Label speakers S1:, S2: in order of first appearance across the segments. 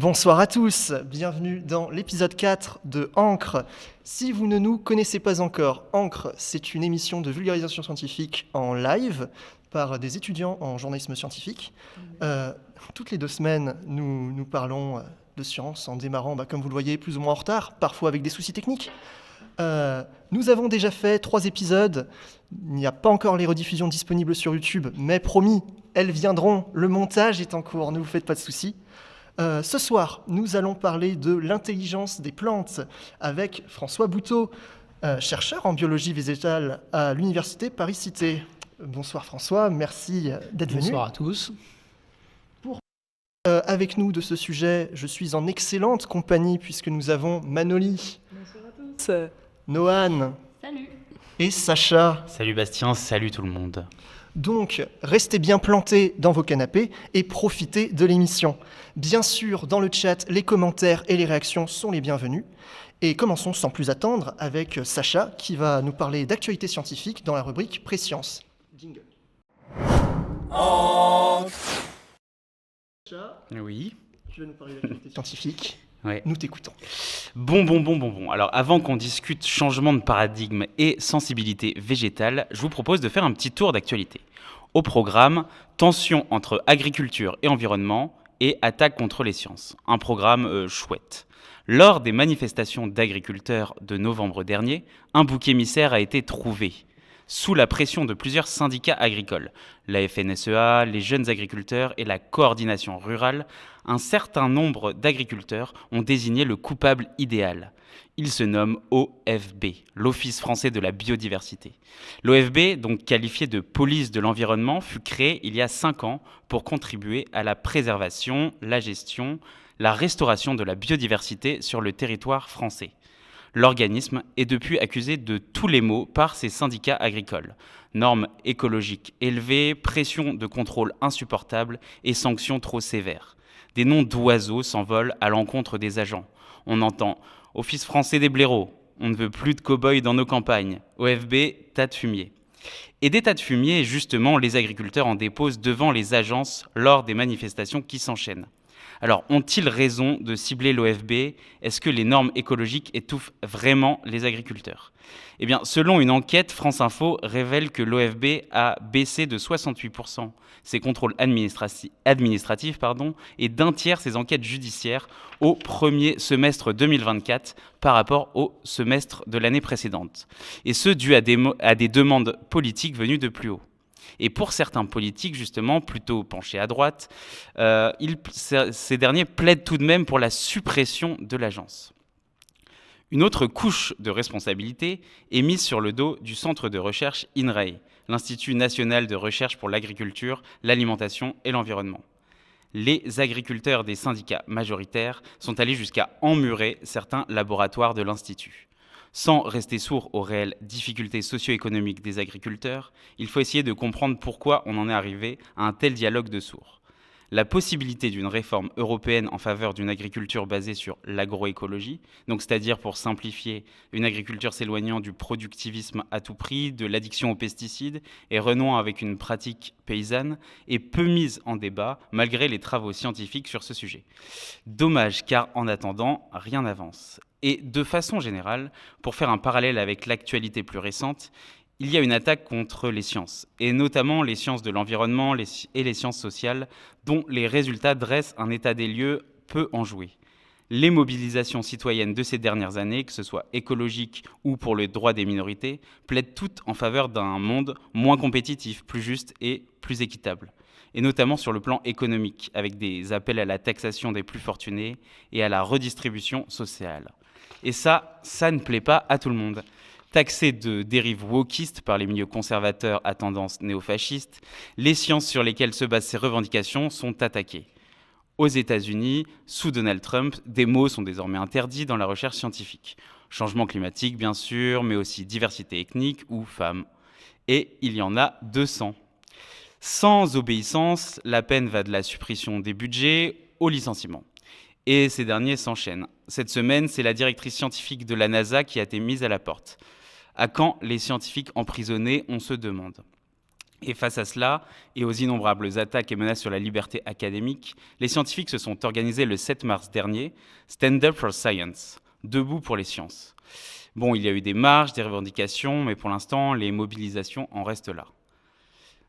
S1: Bonsoir à tous, bienvenue dans l'épisode 4 de Encre. Si vous ne nous connaissez pas encore, Encre, c'est une émission de vulgarisation scientifique en live par des étudiants en journalisme scientifique. Toutes les 2 semaines, nous parlons de science en démarrant, comme vous le voyez, plus ou moins en retard, parfois avec des soucis techniques. Nous avons déjà fait 3 épisodes, il n'y a pas encore les rediffusions disponibles sur YouTube, mais promis, elles viendront, le montage est en cours, ne vous faites pas de soucis. Ce soir, nous allons parler de l'intelligence des plantes avec François Bouteau, chercheur en biologie végétale à l'Université Paris-Cité. Bonsoir François, merci d'être venu.
S2: Bonsoir à tous.
S1: Avec nous de ce sujet, je suis en excellente compagnie puisque nous avons Manoli.
S3: Bonsoir à tous.
S1: Noan.
S3: Salut.
S1: Et Sacha.
S4: Salut Bastien, salut tout le monde.
S1: Donc, restez bien plantés dans vos canapés et profitez de l'émission. Bien sûr, dans le chat, les commentaires et les réactions sont les bienvenus. Et commençons sans plus attendre avec Sacha qui va nous parler d'actualité scientifique dans la rubrique Préscience. Jingle. Sacha,
S4: Oui.
S1: tu vas nous parler d'actualité scientifique.
S4: Ouais.
S1: Nous t'écoutons.
S4: Bon. Alors, avant qu'on discute changement de paradigme et sensibilité végétale, je vous propose de faire un petit tour d'actualité. Au programme, tension entre agriculture et environnement et attaque contre les sciences. Un programme chouette. Lors des manifestations d'agriculteurs de novembre dernier, un bouc émissaire a été trouvé. Sous la pression de plusieurs syndicats agricoles, la FNSEA, les jeunes agriculteurs et la coordination rurale, un certain nombre d'agriculteurs ont désigné le coupable idéal. Il se nomme OFB, l'Office français de la biodiversité. L'OFB, donc qualifié de police de l'environnement, fut créé il y a 5 ans pour contribuer à la préservation, la gestion, la restauration de la biodiversité sur le territoire français. L'organisme est depuis accusé de tous les maux par ses syndicats agricoles. Normes écologiques élevées, pression de contrôle insupportable et sanctions trop sévères. Des noms d'oiseaux s'envolent à l'encontre des agents. On entend « Office français des blaireaux »,« On ne veut plus de cow-boys dans nos campagnes »,« OFB, tas de fumier ». Et des tas de fumier, justement, les agriculteurs en déposent devant les agences lors des manifestations qui s'enchaînent. Alors, ont-ils raison de cibler l'OFB ? Est-ce que les normes écologiques étouffent vraiment les agriculteurs ? Eh bien, selon une enquête, France Info révèle que l'OFB a baissé de 68% ses contrôles administratifs et d'un tiers ses enquêtes judiciaires au premier semestre 2024 par rapport au semestre de l'année précédente. Et ce, dû à des demandes politiques venues de plus haut. Et pour certains politiques, justement, plutôt penchés à droite, ces derniers plaident tout de même pour la suppression de l'agence. Une autre couche de responsabilité est mise sur le dos du centre de recherche INRAE, l'Institut national de recherche pour l'agriculture, l'alimentation et l'environnement. Les agriculteurs des syndicats majoritaires sont allés jusqu'à emmurer certains laboratoires de l'Institut. Sans rester sourd aux réelles difficultés socio-économiques des agriculteurs, il faut essayer de comprendre pourquoi on en est arrivé à un tel dialogue de sourds. La possibilité d'une réforme européenne en faveur d'une agriculture basée sur l'agroécologie, donc c'est-à-dire pour simplifier, une agriculture s'éloignant du productivisme à tout prix, de l'addiction aux pesticides et renouant avec une pratique paysanne, est peu mise en débat malgré les travaux scientifiques sur ce sujet. Dommage car en attendant, rien n'avance. Et de façon générale, pour faire un parallèle avec l'actualité plus récente, il y a une attaque contre les sciences, et notamment les sciences de l'environnement et les sciences sociales, dont les résultats dressent un état des lieux peu enjoué. Les mobilisations citoyennes de ces dernières années, que ce soit écologiques ou pour le droit des minorités, plaident toutes en faveur d'un monde moins compétitif, plus juste et plus équitable. Et notamment sur le plan économique, avec des appels à la taxation des plus fortunés et à la redistribution sociale. Et ça ne plaît pas à tout le monde. Taxés de dérives wokistes par les milieux conservateurs à tendance néofasciste, les sciences sur lesquelles se basent ces revendications sont attaquées. Aux États-Unis, sous Donald Trump, des mots sont désormais interdits dans la recherche scientifique. Changement climatique, bien sûr, mais aussi diversité ethnique ou femmes. Et il y en a 200. Sans obéissance, la peine va de la suppression des budgets au licenciement. Et ces derniers s'enchaînent. Cette semaine, c'est la directrice scientifique de la NASA qui a été mise à la porte. À quand les scientifiques emprisonnés, on se demande. Et face à cela, et aux innombrables attaques et menaces sur la liberté académique, les scientifiques se sont organisés le 7 mars dernier, Stand Up for Science, debout pour les sciences. Bon, il y a eu des marches, des revendications, mais pour l'instant, les mobilisations en restent là.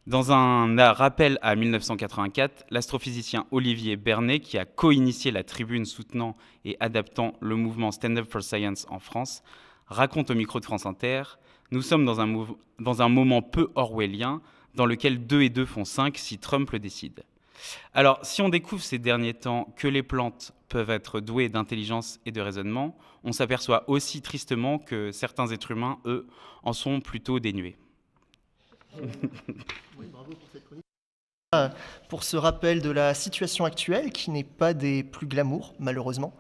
S4: Dans un rappel à 1984, l'astrophysicien Olivier Bernet, qui a co-initié la tribune soutenant et adaptant le mouvement Stand Up for Science en France, raconte au micro de France Inter « Nous sommes dans un moment peu orwellien, dans lequel 2 et 2 font 5 si Trump le décide. » Alors, si on découvre ces derniers temps que les plantes peuvent être douées d'intelligence et de raisonnement, on s'aperçoit aussi tristement que certains êtres humains, eux, en sont plutôt dénués.
S1: Oui, bravo pour cette chronique. Pour ce rappel de la situation actuelle, qui n'est pas des plus glamour, malheureusement.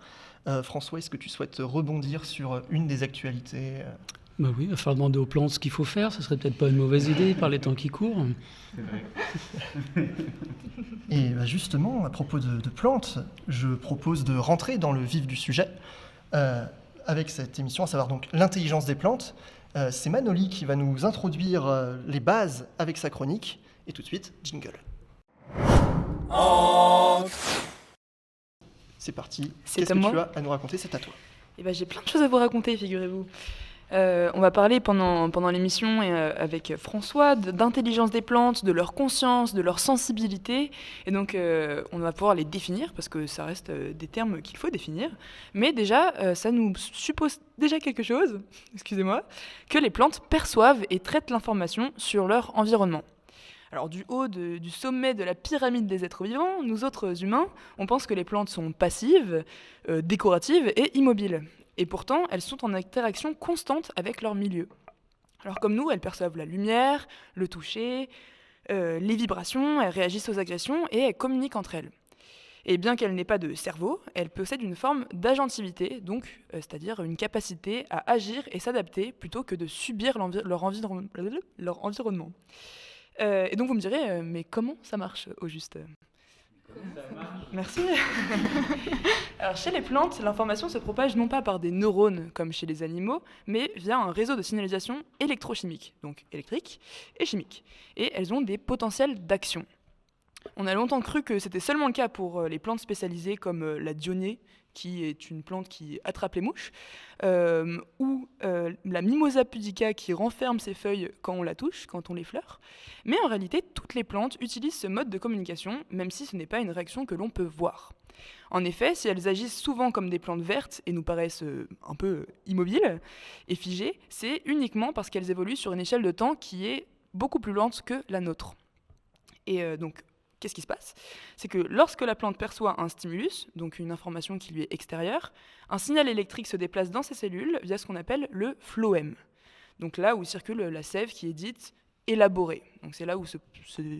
S1: François, est-ce que tu souhaites rebondir sur une des actualités
S2: Bah oui, il va falloir demander aux plantes ce qu'il faut faire, ce serait peut-être pas une mauvaise idée par les temps qui courent.
S1: Et justement, à propos de plantes, je propose de rentrer dans le vif du sujet avec cette émission, à savoir donc l'intelligence des plantes. C'est Manoli qui va nous introduire les bases avec sa chronique. Et tout de suite, jingle. C'est parti. Qu'est-ce que tu as à nous raconter? C'est à toi.
S3: Eh ben, j'ai plein de choses à vous raconter, figurez-vous. On va parler pendant l'émission avec François d'intelligence des plantes, de leur conscience, de leur sensibilité. Et donc, on va pouvoir les définir, parce que ça reste des termes qu'il faut définir. Mais déjà, ça nous suppose déjà quelque chose, excusez-moi, que les plantes perçoivent et traitent l'information sur leur environnement. Alors, du haut du sommet de la pyramide des êtres vivants, nous autres humains, on pense que les plantes sont passives, décoratives et immobiles. Et pourtant, elles sont en interaction constante avec leur milieu. Alors comme nous, elles perçoivent la lumière, le toucher, les vibrations, elles réagissent aux agressions et elles communiquent entre elles. Et bien qu'elles n'aient pas de cerveau, elles possèdent une forme d'agentivité, donc c'est-à-dire une capacité à agir et s'adapter plutôt que de subir leur environnement. Et donc vous me direz, mais comment ça marche au juste ? Merci. Alors chez les plantes, l'information se propage non pas par des neurones comme chez les animaux, mais via un réseau de signalisation électrochimique, donc électrique et chimique. Et elles ont des potentiels d'action. On a longtemps cru que c'était seulement le cas pour les plantes spécialisées comme la dionée, qui est une plante qui attrape les mouches, ou la Mimosa pudica qui renferme ses feuilles quand on la touche, quand on les fleure. Mais en réalité, toutes les plantes utilisent ce mode de communication, même si ce n'est pas une réaction que l'on peut voir. En effet, si elles agissent souvent comme des plantes vertes et nous paraissent un peu immobiles et figées, c'est uniquement parce qu'elles évoluent sur une échelle de temps qui est beaucoup plus lente que la nôtre. Et donc, qu'est-ce qui se passe ? C'est que lorsque la plante perçoit un stimulus, donc une information qui lui est extérieure, un signal électrique se déplace dans ses cellules via ce qu'on appelle le phloème. Donc là où circule la sève qui est dite élaborée. Donc c'est là où se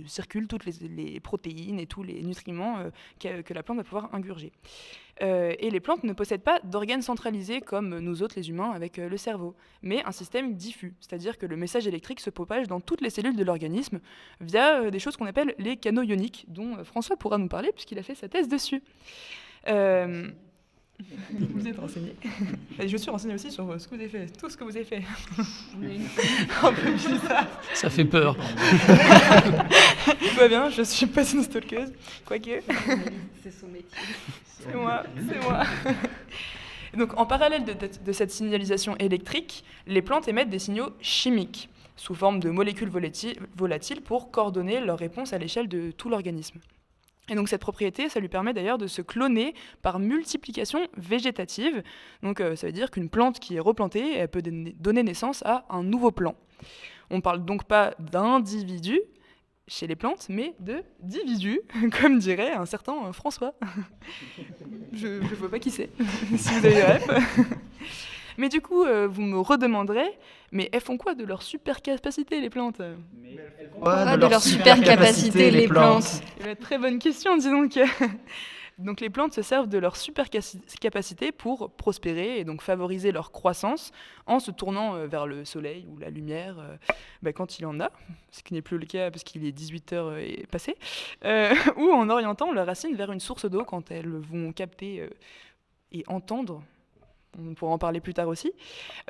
S3: circulent toutes les protéines et tous les nutriments que la plante va pouvoir ingurger. Et les plantes ne possèdent pas d'organes centralisés comme nous autres les humains avec le cerveau, mais un système diffus, c'est-à-dire que le message électrique se propage dans toutes les cellules de l'organisme via des choses qu'on appelle les canaux ioniques, dont François pourra nous parler puisqu'il a fait sa thèse dessus. Vous êtes renseigné. Et je suis renseigné aussi sur ce que vous avez fait, tout ce que vous avez fait. Un peu bizarre.
S2: Ça fait peur.
S3: Tout va bien, je suis pas une stalkeuse, quoique.
S5: C'est son métier.
S3: C'est moi. Donc, en parallèle de cette signalisation électrique, les plantes émettent des signaux chimiques, sous forme de molécules volatiles pour coordonner leur réponse à l'échelle de tout l'organisme. Et donc cette propriété, ça lui permet d'ailleurs de se cloner par multiplication végétative. Donc ça veut dire qu'une plante qui est replantée, elle peut donner naissance à un nouveau plant. On ne parle donc pas d'individus chez les plantes, mais de dividus, comme dirait un certain François. Je ne vois pas qui c'est, si vous avez rêve. Mais du coup, vous me redemanderez, mais elles font quoi de leur super capacité, les plantes ?
S5: De leur super capacité, les plantes.
S3: Très bonne question, dis donc. Donc les plantes se servent de leur super capacité pour prospérer et donc favoriser leur croissance en se tournant vers le soleil ou la lumière quand il y en a, ce qui n'est plus le cas parce qu'il est 18h et passé, ou en orientant leurs racines vers une source d'eau quand elles vont capter et entendre on pourra en parler plus tard aussi,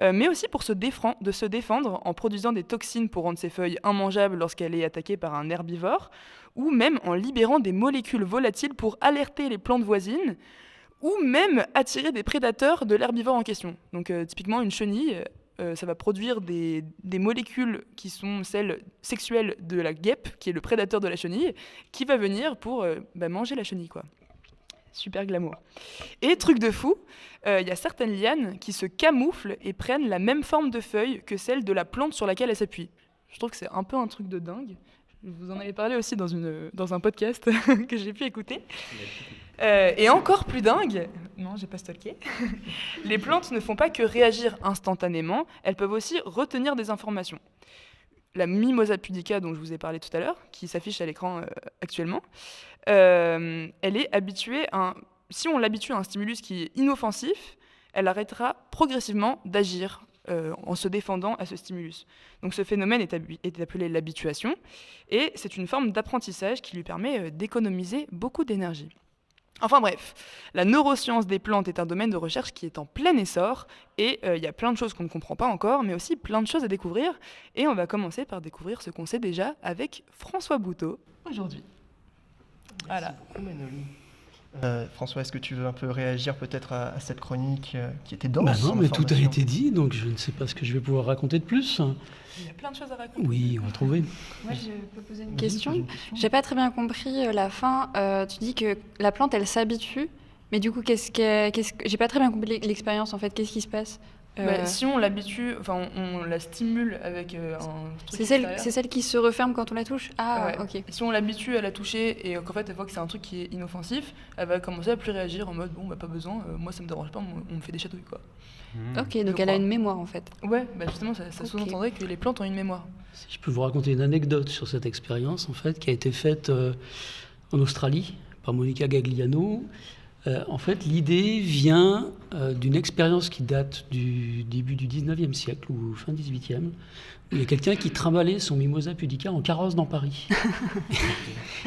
S3: mais aussi pour se défendre en produisant des toxines pour rendre ses feuilles immangeables lorsqu'elle est attaquée par un herbivore, ou même en libérant des molécules volatiles pour alerter les plantes voisines, ou même attirer des prédateurs de l'herbivore en question. Donc typiquement une chenille, ça va produire des molécules qui sont celles sexuelles de la guêpe, qui est le prédateur de la chenille, qui va venir pour manger la chenille, quoi. Super glamour. Et truc de fou, il y a certaines lianes qui se camouflent et prennent la même forme de feuilles que celle de la plante sur laquelle elles s'appuient. Je trouve que c'est un peu un truc de dingue. Je vous en avais parlé aussi dans un podcast que j'ai pu écouter. Et encore plus dingue, non, j'ai pas stalké, les plantes ne font pas que réagir instantanément, elles peuvent aussi retenir des informations. La Mimosa pudica dont je vous ai parlé tout à l'heure, qui s'affiche à l'écran actuellement, elle est habituée si on l'habitue à un stimulus qui est inoffensif, elle arrêtera progressivement d'agir en se défendant à ce stimulus. Donc ce phénomène est appelé l'habituation, et c'est une forme d'apprentissage qui lui permet d'économiser beaucoup d'énergie. Enfin bref, la neuroscience des plantes est un domaine de recherche qui est en plein essor, et il y a plein de choses qu'on ne comprend pas encore, mais aussi plein de choses à découvrir, et on va commencer par découvrir ce qu'on sait déjà avec François Bouteau aujourd'hui. Voilà.
S1: Merci beaucoup, Manoli. François, est-ce que tu veux un peu réagir peut-être à cette chronique qui était dense?
S2: Non, mais tout a été dit, donc je ne sais pas ce que je vais pouvoir raconter de plus.
S3: Il y a plein de choses à raconter.
S2: Oui, on va trouver.
S5: Moi, je peux poser une question. J'ai pas très bien compris la fin. Tu dis que la plante, elle s'habitue, mais du coup, j'ai pas très bien compris l'expérience en fait. Qu'est-ce qui se passe?
S3: Si on l'habitue, enfin on la stimule avec un truc extérieur.
S5: C'est celle qui se referme quand on la touche? Ah,
S3: ouais.
S5: ok.
S3: Si on l'habitue à la toucher et qu'en fait elle voit que c'est un truc qui est inoffensif, elle va commencer à plus réagir en mode bon bah pas besoin, moi ça me dérange pas, on me fait des chatouilles quoi.
S5: Ok, donc elle a une mémoire en fait.
S3: Ouais, bah justement ça sous-entendrait que les plantes ont une mémoire.
S2: Si je peux vous raconter une anecdote sur cette expérience en fait qui a été faite en Australie par Monica Gagliano. En fait, l'idée vient d'une expérience qui date du début du 19e siècle ou fin 18e. Où il y a quelqu'un qui trimballait son Mimosa pudica en carrosse dans Paris.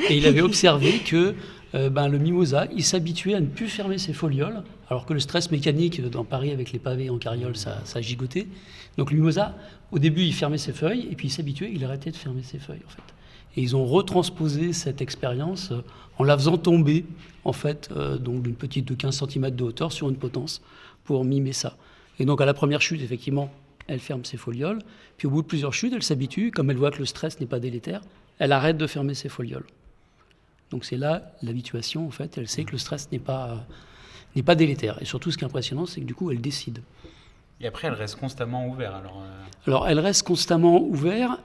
S2: Et il avait observé que le mimosa, il s'habituait à ne plus fermer ses folioles, alors que le stress mécanique dans Paris avec les pavés en carriole, ça gigotait. Donc le mimosa, au début, il fermait ses feuilles, et puis il s'habituait, il arrêtait de fermer ses feuilles, en fait. Et ils ont retransposé cette expérience en la faisant tomber, en fait, donc d'une petite de 15 cm de hauteur sur une potence pour mimer ça. Et donc à la première chute, effectivement, elle ferme ses folioles. Puis au bout de plusieurs chutes, elle s'habitue. Comme elle voit que le stress n'est pas délétère, elle arrête de fermer ses folioles. Donc c'est là l'habituation, en fait. Elle sait que le stress n'est pas délétère. Et surtout, ce qui est impressionnant, c'est que du coup, elle décide.
S4: Et après, elle reste constamment ouverte.
S2: Alors, elle reste constamment ouverte.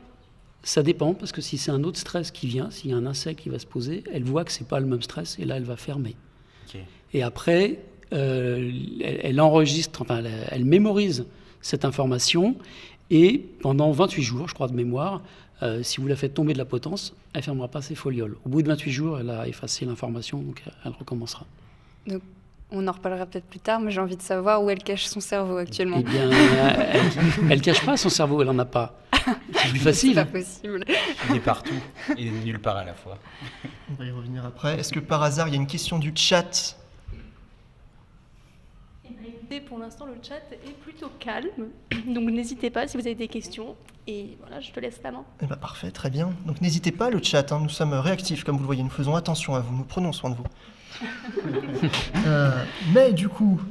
S2: Ça dépend, parce que si c'est un autre stress qui vient, s'il y a un insecte qui va se poser, elle voit que ce n'est pas le même stress, et là, elle va fermer.
S4: Okay.
S2: Et après, elle enregistre, enfin, elle mémorise cette information, et pendant 28 jours, je crois de mémoire, si vous la faites tomber de la potence, elle ne fermera pas ses folioles. Au bout de 28 jours, elle a effacé l'information, donc elle recommencera.
S5: Donc, on en reparlera peut-être plus tard, mais j'ai envie de savoir où elle cache son cerveau actuellement.
S2: Eh bien, elle ne cache pas son cerveau, elle n'en a pas. C'est plus facile.
S5: C'est pas possible.
S4: Il est partout et nulle part à la fois.
S1: On va y revenir après. Est-ce que par hasard, il y a une question du chat?
S6: Pour l'instant, le chat est plutôt calme, donc n'hésitez pas si vous avez des questions. Et voilà, je te laisse la main.
S1: Eh ben, parfait, très bien. Donc n'hésitez pas, le chat, nous sommes réactifs, comme vous le voyez, nous faisons attention à vous, nous prenons soin de vous. Mais du coup,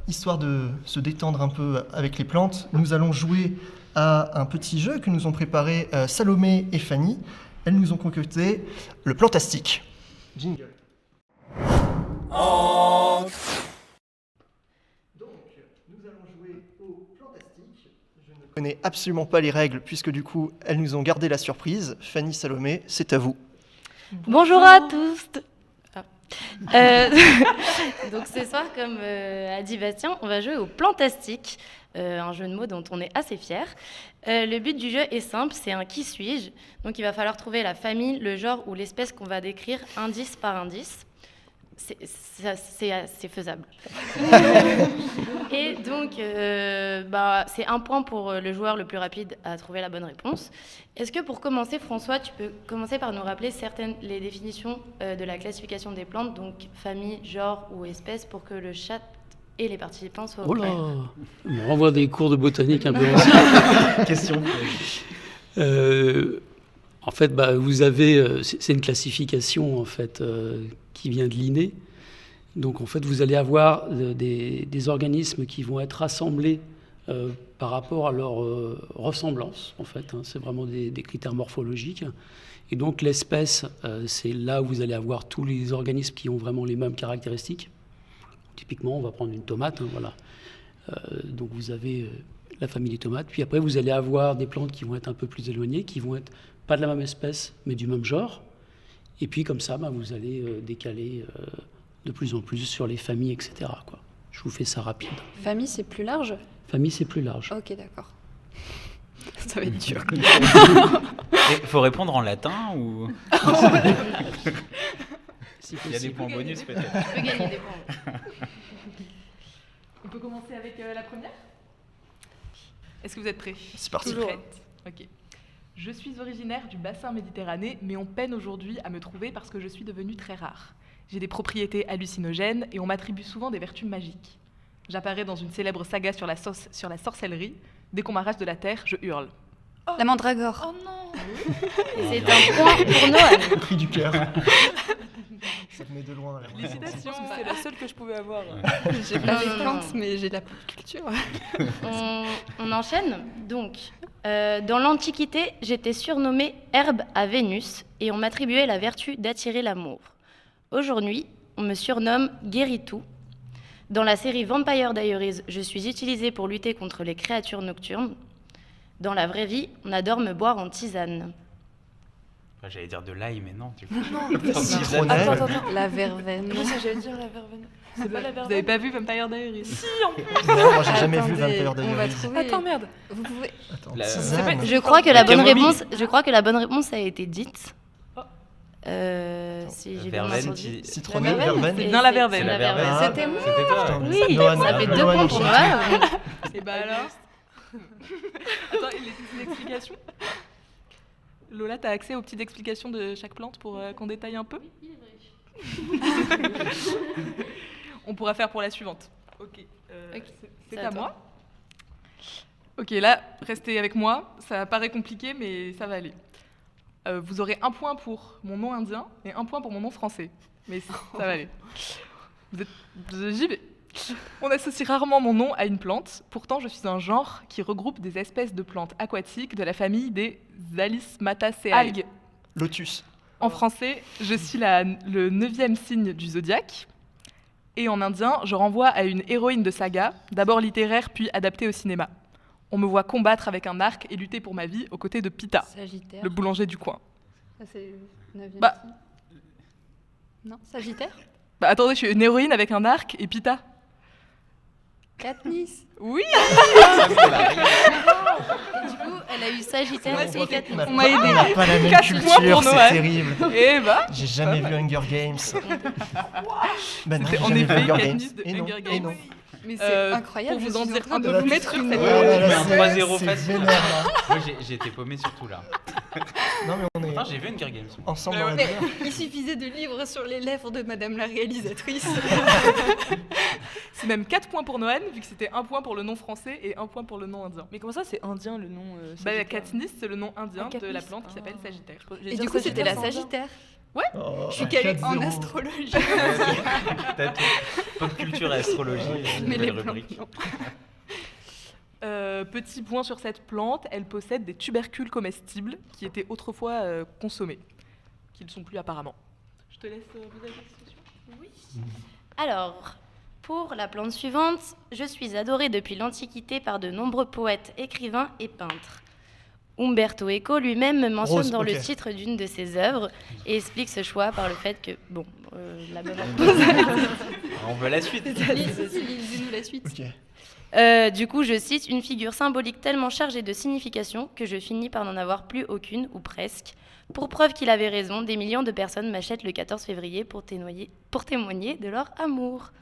S1: histoire de se détendre un peu avec les plantes, nous allons jouer à un petit jeu que nous ont préparé Salomé et Fanny. Elles nous ont concocté le Plantastique. Jingle. Je ne connais absolument pas les règles, puisque du coup, elles nous ont gardé la surprise. Fanny, Salomé, c'est à vous.
S6: Bonjour à tous. Donc ce soir, comme a dit Bastien, on va jouer au Plantastique, un jeu de mots dont on est assez fiers. Le but du jeu est simple, c'est un qui suis-je. Donc il va falloir trouver la famille, le genre ou l'espèce qu'on va décrire indice par indice. C'est faisable. Et donc, c'est un point pour le joueur le plus rapide à trouver la bonne réponse. Est-ce que pour commencer, François, tu peux commencer par nous rappeler les définitions de la classification des plantes, donc famille, genre ou espèce, pour que le chat et les participants soient
S2: Oh
S6: au
S2: là,
S6: clair.
S2: on renvoie des cours de botanique un peu anciens.
S1: Question.
S2: En fait, vous avez, c'est une classification en fait qui vient de l'INE. Donc en fait, vous allez avoir des organismes qui vont être rassemblés par rapport à leur ressemblance. En fait, c'est vraiment des critères morphologiques. Et donc l'espèce, c'est là où vous allez avoir tous les organismes qui ont vraiment les mêmes caractéristiques. Typiquement, on va prendre une tomate, voilà. Donc vous avez la famille des tomates. Puis après, vous allez avoir des plantes qui vont être un peu plus éloignées, qui vont être pas de la même espèce, mais du même genre. Et puis comme ça, vous allez décaler de plus en plus sur les familles, etc., quoi. Je vous fais ça rapide.
S5: Famille, c'est plus large?
S2: Famille, c'est plus large.
S5: Ok, d'accord. Ça va être dur.
S4: Il faut répondre en latin ou
S2: Si
S4: il y a des
S2: possible.
S4: points bonus peut-être?
S6: Tu peux gagner des points.
S3: On peut commencer avec la première. Est-ce que vous êtes prêts?
S1: C'est parti.
S3: Toujours. Prête. Ok. Je suis originaire du bassin méditerranéen, mais on peine aujourd'hui à me trouver parce que je suis devenue très rare. J'ai des propriétés hallucinogènes et on m'attribue souvent des vertus magiques. J'apparais dans une célèbre saga sur la sorcellerie. Dès qu'on m'arrache de la terre, je hurle.
S5: La mandragore.
S6: Oh non. C'est un point pour Noël.
S1: Le cri du cœur. Ça venait de loin. Là.
S3: Félicitations, c'est la seule que je pouvais avoir.
S5: J'ai pas les plantes, mais j'ai de la pop culture.
S6: On enchaîne. Donc, dans l'Antiquité, j'étais surnommée herbe à Vénus et on m'attribuait la vertu d'attirer l'amour. Aujourd'hui, on me surnomme Guéritou. Dans la série Vampire Diaries, je suis utilisée pour lutter contre les créatures nocturnes. Dans la vraie vie, on adore me boire en tisane.
S4: Enfin, j'allais dire de l'ail, mais non. Du coup.
S1: Citronnelle.
S3: Attends.
S5: La verveine.
S3: Moi, j'allais dire la verveine. C'est pas la verveine. Vous avez pas vu Vampire Diaries? Si, en plus.
S1: Non, moi j'ai jamais vu
S5: Attendez,
S1: Vampire
S5: on va
S1: Diaries.
S5: trouver.
S3: Attends, merde.
S5: Vous pouvez.
S1: Attends,
S4: La-
S1: tisane.
S6: Je crois que
S4: La
S6: la bonne
S4: camomille.
S6: réponse a été dite. Si j'ai bien
S4: Verveine
S6: entendu.
S1: Citronnelle,
S5: La verveine,
S1: verveine.
S3: C'est bien la
S6: C'est
S3: verveine.
S4: la verveine.
S1: Ah,
S5: C'était moi.
S4: C'était toi.
S1: Putain,
S6: Oui,
S1: Noan,
S6: ça fait 2
S1: Noan
S6: points pour
S1: Chiki.
S6: moi.
S3: Et bah alors Attends, une explication. Lola, t'as accès aux petites explications de chaque plante pour qu'on détaille un peu? On pourra faire pour la suivante. Ok.
S6: Ok,
S3: C'est
S6: c'est
S3: à
S6: à toi.
S3: moi. Ok, là, restez avec moi. Ça paraît compliqué, mais ça va aller. Vous aurez 1 point pour mon nom indien et 1 point pour mon nom français. Mais ça va aller. J'y vais. On associe rarement mon nom à une plante. Pourtant, je suis un genre qui regroupe des espèces de plantes aquatiques de la famille des Alismataceae. Algues.
S1: Lotus.
S3: En français, je suis le 9e signe du zodiaque. Et en indien, je renvoie à une héroïne de saga, d'abord littéraire puis adaptée au cinéma. On me voit combattre avec un arc et lutter pour ma vie aux côtés de Pita,
S5: Sagittaire.
S3: le boulanger du coin.
S5: Ça, c'est le 9e
S3: Bah.
S5: signe. Non, Sagittaire.
S3: Bah attendez, je suis une héroïne avec un arc et Pita.
S5: Katniss.
S3: Oui.
S6: Et du coup, elle a eu Sagittaire et
S1: On
S6: Katniss.
S1: n'a
S5: On m'a aidé.
S1: on n'a pas la même
S3: 4 points
S1: culture,
S3: pour
S1: c'est
S3: Noël.
S1: terrible.
S3: Et bah,
S1: J'ai jamais vu Hunger Games. Ben non,
S3: c'était
S1: j'ai
S3: en
S1: jamais
S3: effet
S1: vu Hunger Games.
S3: Katniss de
S1: Et non,
S3: Hunger
S1: et
S3: Games.
S1: non.
S5: Mais c'est incroyable.
S3: pour vous
S5: je
S3: en
S5: suis
S3: dire
S5: train
S3: un
S5: de
S3: peu
S5: vous
S3: plus
S5: mettre
S3: sur
S5: une.
S3: cette-
S1: Oh là là,
S4: Mais un
S1: c'est-
S4: 3-0
S1: c'est
S4: facile.
S1: vénère, là.
S4: Moi j'ai été paumé surtout là.
S1: Non, mais on est
S4: Pourtant j'ai vu Hunger Games.
S1: ensemble
S3: Mais
S1: dans la
S3: ouais.
S1: douleur.
S5: Il suffisait de livres sur les lèvres de Madame la réalisatrice.
S3: C'est même 4 points pour Noël, vu que c'était 1 point pour le nom français et 1 point pour le nom indien.
S7: Mais comment ça, c'est indien le nom
S3: Bah,
S7: Sagittaire
S3: Katniss, c'est le nom indien
S7: Ah,
S3: de la
S7: Katniss.
S3: plante qui s'appelle Sagittaire.
S5: Et du coup, c'était la Sagittaire.
S1: Oh,
S5: Je suis calée en
S1: 4-0.
S5: astrologie.
S4: T'as tout. Pop culture et astrologie,
S5: Mais
S4: nouvelle
S5: les
S4: rubrique.
S3: Petit point sur cette plante, elle possède des tubercules comestibles qui étaient autrefois consommés, qui ne le sont plus apparemment. Je te laisse poser la question.
S6: Alors, pour la plante suivante, je suis adorée depuis l'Antiquité par de nombreux poètes, écrivains et peintres. Umberto Eco lui-même me mentionne
S1: Rose,
S6: dans
S1: ok.
S6: le titre d'une de ses œuvres et explique ce choix par le fait que, la bonne réponse.
S4: On veut la suite.
S5: Lisez-nous la suite.
S1: Ok.
S6: Du coup, je cite une figure symbolique tellement chargée de signification que je finis par n'en avoir plus aucune, ou presque. Pour preuve qu'il avait raison, des millions de personnes m'achètent le 14 février pour témoigner de leur amour.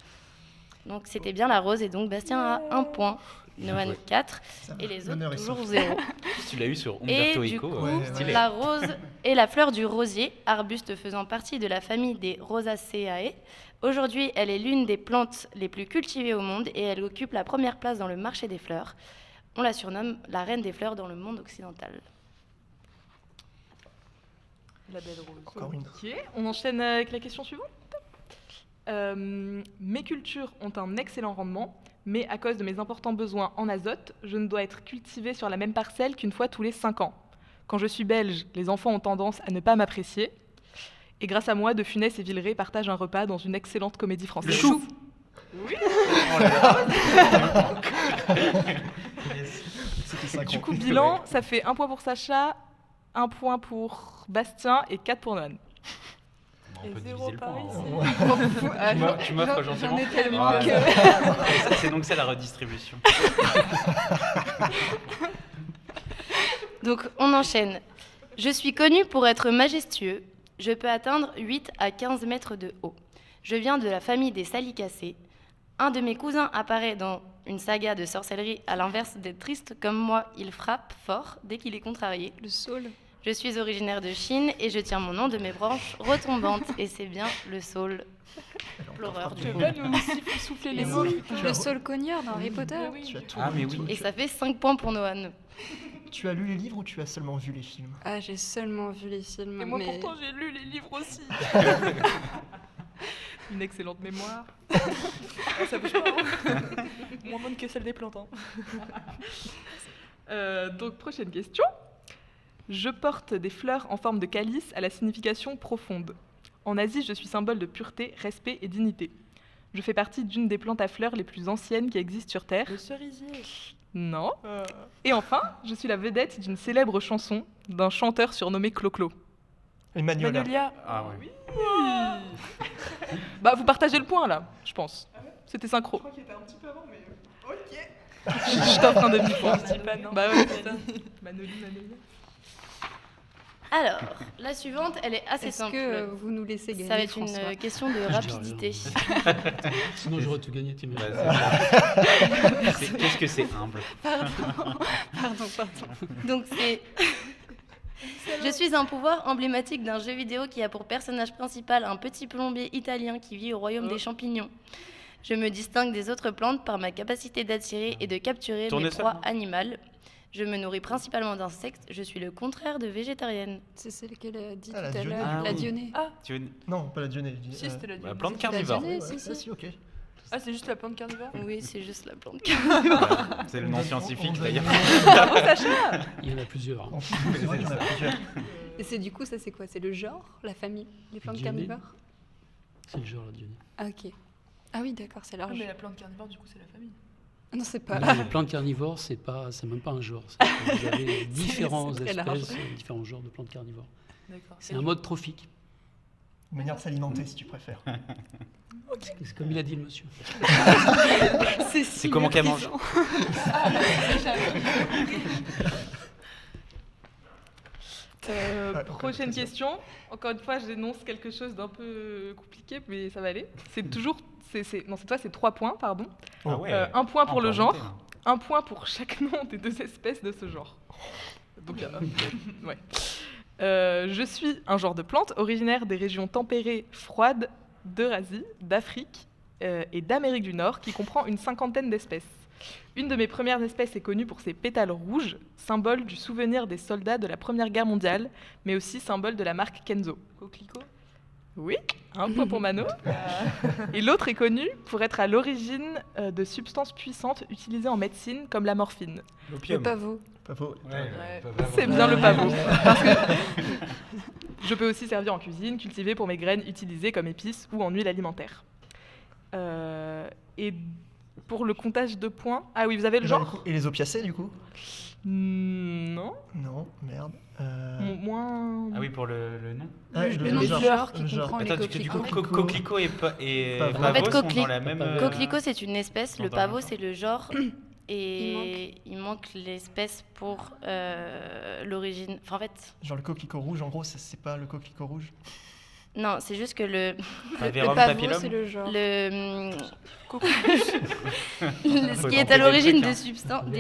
S6: Donc c'était bien la rose, et donc Bastien a 1 point. Noan 4
S1: Ça
S6: et
S1: va,
S6: les
S1: l'honneur
S6: autres
S1: est
S6: toujours
S1: sauf.
S6: 0.
S4: Tu l'as eu sur
S6: Et
S4: Umberto
S6: du
S4: Eco.
S6: coup,
S1: ouais,
S4: Stylé.
S6: la rose et la fleur du rosier, arbuste faisant partie de la famille des Rosaceae. Aujourd'hui, elle est l'une des plantes les plus cultivées au monde et elle occupe la première place dans le marché des fleurs. On la surnomme la reine des fleurs dans le monde occidental.
S3: La belle rose.
S1: Encore une.
S3: Ok, on enchaîne avec la question suivante. Mes cultures ont un excellent rendement, mais à cause de mes importants besoins en azote, je ne dois être cultivée sur la même parcelle qu'une fois tous les 5 ans. Quand je suis belge, les enfants ont tendance à ne pas m'apprécier. Et grâce à moi, De Funès et Villeray partagent un repas dans une excellente comédie française.
S4: Le chou.
S3: Oui.
S4: Oh là là.
S1: C'était synchro.
S3: Du coup, bilan, ça fait 1 point pour Sacha, 1 point pour Bastien et 4 pour Noan.
S4: On
S3: Et
S4: peut
S3: zéro
S4: diviser le
S3: par
S4: point.
S3: ici.
S4: Tu m'offres gentiment.
S5: J'en ai tellement
S4: Ah,
S5: que...
S4: C'est donc ça la redistribution.
S6: Donc, on enchaîne. Je suis connu pour être majestueux. Je peux atteindre 8 à 15 mètres de haut. Je viens de la famille des salicacées. Un de mes cousins apparaît dans une saga de sorcellerie. À l'inverse d'être triste comme moi, il frappe fort dès qu'il est contrarié.
S5: Le saule.
S6: Je suis originaire de Chine et je tiens mon nom de mes branches retombantes. Et c'est bien le saule, pleureur
S3: Tu
S6: du
S3: veux
S6: coup.
S3: pas nous souffler les
S1: Et
S3: mots
S1: moi,
S5: Le saule cogneur dans Harry Potter.
S1: Tu as tout
S4: Ah, mais
S1: lu,
S4: oui.
S6: Et ça fait 5 points pour Noan.
S1: Tu as lu les livres ou tu as seulement vu les films?
S5: Ah, j'ai seulement vu les films.
S3: Et moi,
S5: mais...
S3: pourtant, j'ai lu les livres aussi. Une excellente mémoire. Ah, ça bouge pas. Hein. Moins bonne que celle des plantes. Hein. Donc, prochaine question. Je porte des fleurs en forme de calice à la signification profonde. En Asie, je suis symbole de pureté, respect et dignité. Je fais partie d'une des plantes à fleurs les plus anciennes qui existent sur Terre.
S7: Le cerisier.
S3: Non. Et enfin, je suis la vedette d'une célèbre chanson d'un chanteur surnommé Clo-Clo.
S1: Et Magnolia.
S7: Magnolia.
S4: Ah oui.
S3: Bah, vous partagez le point là, je pense. C'était synchro.
S7: crois qu'il était un petit peu avant, mais ok.
S3: Je t'offre un demi-point.
S7: Je dis pas non.
S3: Bah ouais, putain. Manoli.
S6: Alors, la suivante, elle est assez
S5: Est-ce
S6: simple.
S5: que vous nous laissez gagner,
S6: Ça va être
S5: François
S6: une question de
S2: dirais
S6: rapidité.
S2: Sinon, j'aurais tout gagné, t'imagines.
S4: Qu'est-ce que c'est humble.
S5: Pardon.
S6: Donc c'est... Je suis un pouvoir emblématique d'un jeu vidéo qui a pour personnage principal un petit plombier italien qui vit au royaume des champignons. Je me distingue des autres plantes par ma capacité d'attirer et de capturer mes
S4: Tournesol,
S6: proies
S4: non
S6: animales. Je me nourris principalement d'insectes. Je suis le contraire de végétarienne.
S5: C'est celle qu'elle a dit
S1: Ah, la
S5: tout à
S1: Dionée.
S5: l'heure,
S4: Ah,
S5: la
S4: oui.
S5: Dionée.
S4: Tu veux...
S1: Non, pas la Dionée. je dis,
S7: Si, c'était la
S4: Bah,
S7: Dionée.
S4: plante
S5: La
S4: carnivore.
S5: Dionée,
S1: ouais,
S5: si,
S1: ouais,
S5: si.
S1: si, ok.
S7: Ah, c'est juste la plante carnivore.
S6: Oui, c'est juste la plante.
S4: C'est le nom scientifique d'ailleurs.
S2: Il y en a plusieurs.
S1: En plus, c'est vrai qu'il y en a plusieurs.
S5: Et c'est du coup, ça c'est quoi? C'est le genre, la famille, les plantes
S2: Dionée.
S5: carnivores?
S2: C'est le genre, la Dionée.
S5: Ah, ok. Ah oui, d'accord, c'est leur
S7: Ah, mais
S5: genre.
S7: la plante carnivore, du coup, c'est la famille.
S5: Ah non, c'est pas...
S2: Non, les plantes carnivores, c'est même pas un genre. C'est que vous avez différentes
S5: c'est très large.
S2: espèces, différents genres de plantes carnivores.
S7: D'accord.
S2: C'est un mode trophique.
S1: Une manière de s'alimenter, si tu préfères.
S2: C'est comme il a dit le monsieur.
S4: C'est comment qu'elle mange.
S3: Prochaine question. Encore une fois, j'énonce quelque chose d'un peu compliqué, mais ça va aller. C'est toujours... Non, cette fois, c'est 3 points, pardon.
S4: Ah ouais.
S3: 1 point pour
S4: On
S3: le
S4: peut
S3: genre,
S4: remonter, hein.
S3: 1 point pour chaque nom des 2 espèces de ce genre. Donc, ouais. Je suis un genre de plante originaire des régions tempérées froides d'Eurasie, d'Afrique et d'Amérique du Nord, qui comprend une 50aine d'espèces. Une de mes premières espèces est connue pour ses pétales rouges, symbole du souvenir des soldats de la Première Guerre mondiale, mais aussi symbole de la marque Kenzo.
S7: Coquelicot.
S3: Oui, 1 point pour Mano. Et l'autre est connue pour être à l'origine de substances puissantes utilisées en médecine, comme la morphine.
S5: Le
S4: L'opium.
S5: pavot.
S1: Pas faux.
S3: C'est bien le pavot. Parce que je peux aussi servir en cuisine, cultivé pour mes graines utilisées comme épices ou en huile alimentaire. Et pour le comptage de points... Ah oui, vous avez le genre?
S1: Et les opiacés, du coup?
S3: Non.
S1: Non, merde.
S3: Moins...
S4: Ah oui, pour le nom.
S1: Ah,
S5: Le nom du genre qui
S1: le genre.
S5: comprend les
S4: Attends, du coup,
S5: coquelicots.
S4: coquelicot et
S1: Pavot.
S4: pavot
S6: En fait,
S4: sont dans la même...
S6: Coquelicot, c'est une espèce. Le
S4: dans la
S6: pavot,
S4: même
S6: c'est le genre. Et il manque l'espèce pour l'origine. Enfin, en fait,
S1: Genre le coquelicot rouge, en gros, c'est pas le coquelicot rouge.
S6: Non, c'est juste que le
S4: Paverum
S5: pavot,
S4: papillum.
S5: c'est le genre.
S6: ce qui est à l'origine des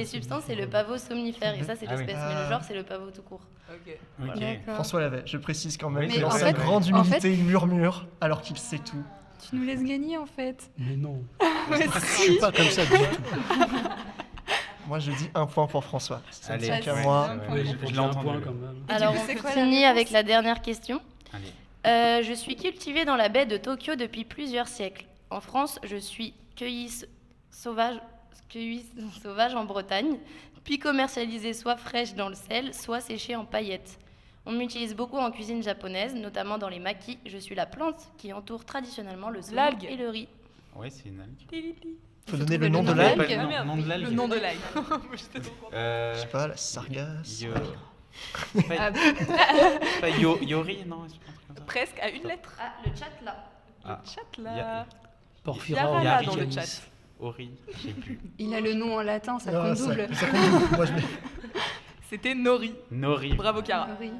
S6: substances, c'est le pavot somnifère. Et ça, c'est
S4: Ah oui.
S6: l'espèce. Mais le genre, c'est le pavot tout court.
S7: Ok.
S4: Ok.
S5: D'accord.
S1: François l'avait, je précise quand même.
S4: Oui,
S1: que dans
S5: en
S1: sa
S5: fait-
S1: grande
S5: en
S1: humilité,
S5: fait-
S1: il murmure alors qu'il sait tout.
S5: Tu nous laisses gagner en fait.
S2: Mais non,
S5: Mais
S2: je suis pas comme ça du tout.
S1: Moi, je dis un point pour François. Ça ne
S4: Allez,
S1: tient qu'à
S5: ouais,
S1: moi.
S5: c'est
S2: Ouais,
S4: je
S2: j'ai
S4: l'ai
S2: un
S4: entendu.
S2: point quand même.
S6: Alors,
S5: coup,
S6: on
S5: c'est quoi la
S6: finit
S5: réponse
S6: avec la dernière question.
S4: Allez.
S6: Je suis cultivée dans la baie de Tokyo depuis plusieurs siècles. En France, je suis cueillie sauvage en Bretagne, puis commercialisée soit fraîche dans le sel, soit séchée en paillettes. On m'utilise beaucoup en cuisine japonaise, notamment dans les makis. Je suis la plante qui entoure traditionnellement le saumon
S7: L'algue.
S6: et le riz.
S4: Ouais, c'est une algue.
S1: Il faut donner le
S5: trouver
S1: nom
S5: le
S1: de
S5: nom
S1: l'algue.
S5: de
S4: Pas
S7: Ah,
S4: le
S7: merde.
S4: nom de l'algue.
S7: Le nom de l'algue. J'étais trop contente.
S1: Je sais pas, la sargasse.
S4: Yo-
S5: Ah,
S4: Pas Yori, non, c'est pas un truc comme ça.
S7: Presque à une lettre.
S6: Ah, le chat là.
S4: Ah,
S7: Chat
S4: Y
S7: là.
S4: a-
S2: Porphyra
S7: Yara là dans le
S2: orientalis.
S7: chat.
S4: Ori, je sais plus.
S5: il a le nom en latin, ça
S1: Ah,
S5: compte double.
S1: ça compte double. Moi, je mets.
S7: C'était Nori.
S4: Nori.
S7: Bravo Cara.
S5: Oui.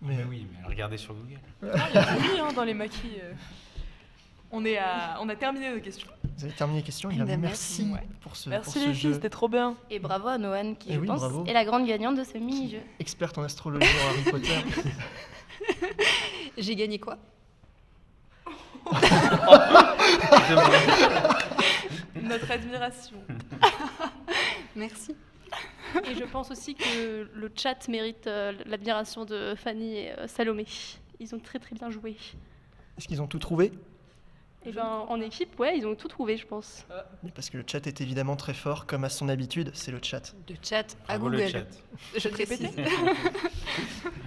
S1: Mais
S4: Mais oui, mais regardez sur Google.
S7: Ah, il y a Nori hein, dans les maquis. On a terminé nos questions.
S1: vous avez terminé les questions. Il a
S5: Eh ben,
S1: merci
S7: merci.
S1: pour ce,
S7: Merci
S1: pour ce
S7: les filles,
S1: jeu.
S7: c'était trop bien.
S6: Et bravo à Noan qui,
S1: Eh
S6: je
S1: oui,
S6: pense,
S1: bravo.
S6: est la grande gagnante de ce mini-jeu.
S1: Experte en astrologie en Harry Potter.
S5: J'ai gagné quoi?
S7: Notre admiration.
S5: Merci.
S8: Et je pense aussi que le chat mérite l'admiration de Fanny et Salomé. Ils ont très très bien joué.
S1: Est-ce qu'ils ont tout trouvé?
S8: Et ben en équipe, ouais, ils ont tout trouvé, je pense.
S1: Oui, parce que le chat est évidemment très fort, comme à son habitude, c'est le chat.
S5: De chat à
S4: Bravo le
S5: Google.
S4: chat.
S5: Je précise.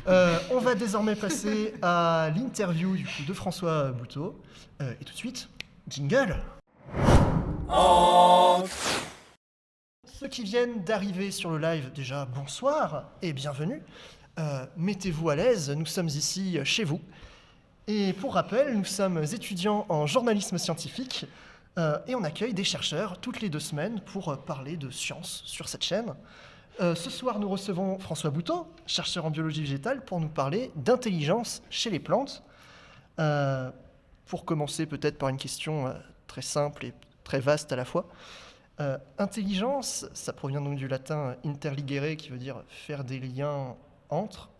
S1: On va désormais passer à l'interview du coup, de François Bouteau. Et tout de suite, jingle. Ceux qui viennent d'arriver sur le live, déjà bonsoir et bienvenue. Mettez-vous à l'aise, nous sommes ici chez vous. Et pour rappel, nous sommes étudiants en journalisme scientifique et on accueille des chercheurs toutes les 2 semaines pour parler de science sur cette chaîne. Ce soir, nous recevons François Bouteau, chercheur en biologie végétale, pour nous parler d'intelligence chez les plantes. Pour commencer peut-être par une question très simple et très vaste à la fois. Intelligence, ça provient donc du latin interligere, qui veut dire faire des liens entre.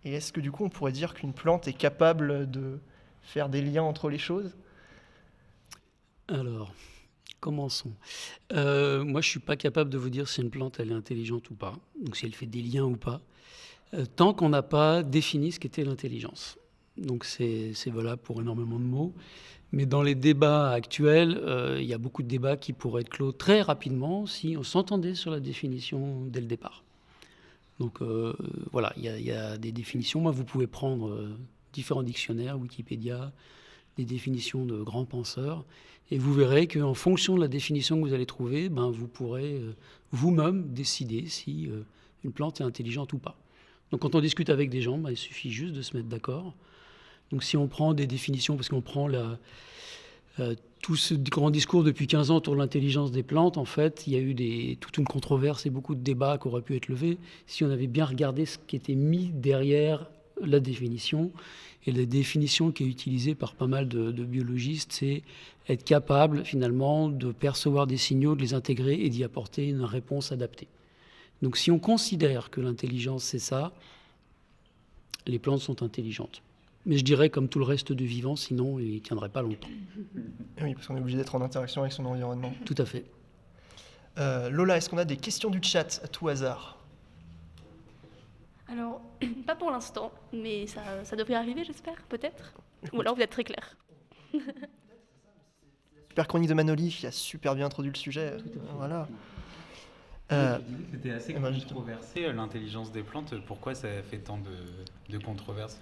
S1: Et est-ce que du coup on pourrait dire qu'une plante est capable de faire des liens entre les choses?
S2: Alors, commençons. Moi, je suis pas capable de vous dire si une plante elle est intelligente ou pas, donc si elle fait des liens ou pas, tant qu'on n'a pas défini ce qu'était l'intelligence. Donc c'est valable pour énormément de mots. Mais dans les débats actuels, il y a beaucoup de débats qui pourraient être clos très rapidement si on s'entendait sur la définition dès le départ. Donc voilà, il y a des définitions. Moi, vous pouvez prendre différents dictionnaires, Wikipédia, des définitions de grands penseurs, et vous verrez qu'en fonction de la définition que vous allez trouver, ben, vous pourrez vous-même décider si une plante est intelligente ou pas. Donc quand on discute avec des gens, ben, il suffit juste de se mettre d'accord. Donc si on prend des définitions, parce qu'on prend tout ce grand discours depuis 15 ans autour de l'intelligence des plantes, en fait, il y a eu toute une controverse et beaucoup de débats qui auraient pu être levés si on avait bien regardé ce qui était mis derrière la définition. Et la définition qui est utilisée par pas mal de biologistes, c'est être capable finalement de percevoir des signaux, de les intégrer et d'y apporter une réponse adaptée. Donc si on considère que l'intelligence c'est ça, les plantes sont intelligentes. Mais je dirais comme tout le reste du vivant, sinon il ne tiendrait pas longtemps.
S1: Oui, parce qu'on est obligé d'être en interaction avec son environnement.
S2: Tout à fait.
S1: Lola, est-ce qu'on a des questions du chat à tout hasard?
S8: Alors, pas pour l'instant, mais ça devrait arriver, j'espère, peut-être. Ou alors vous êtes très clair.
S1: Super chronique de Manoli qui a super bien introduit le sujet. Voilà.
S4: C'était assez
S1: eh ben, justement.
S4: controversé, l'intelligence des plantes. Pourquoi ça fait tant de controverses?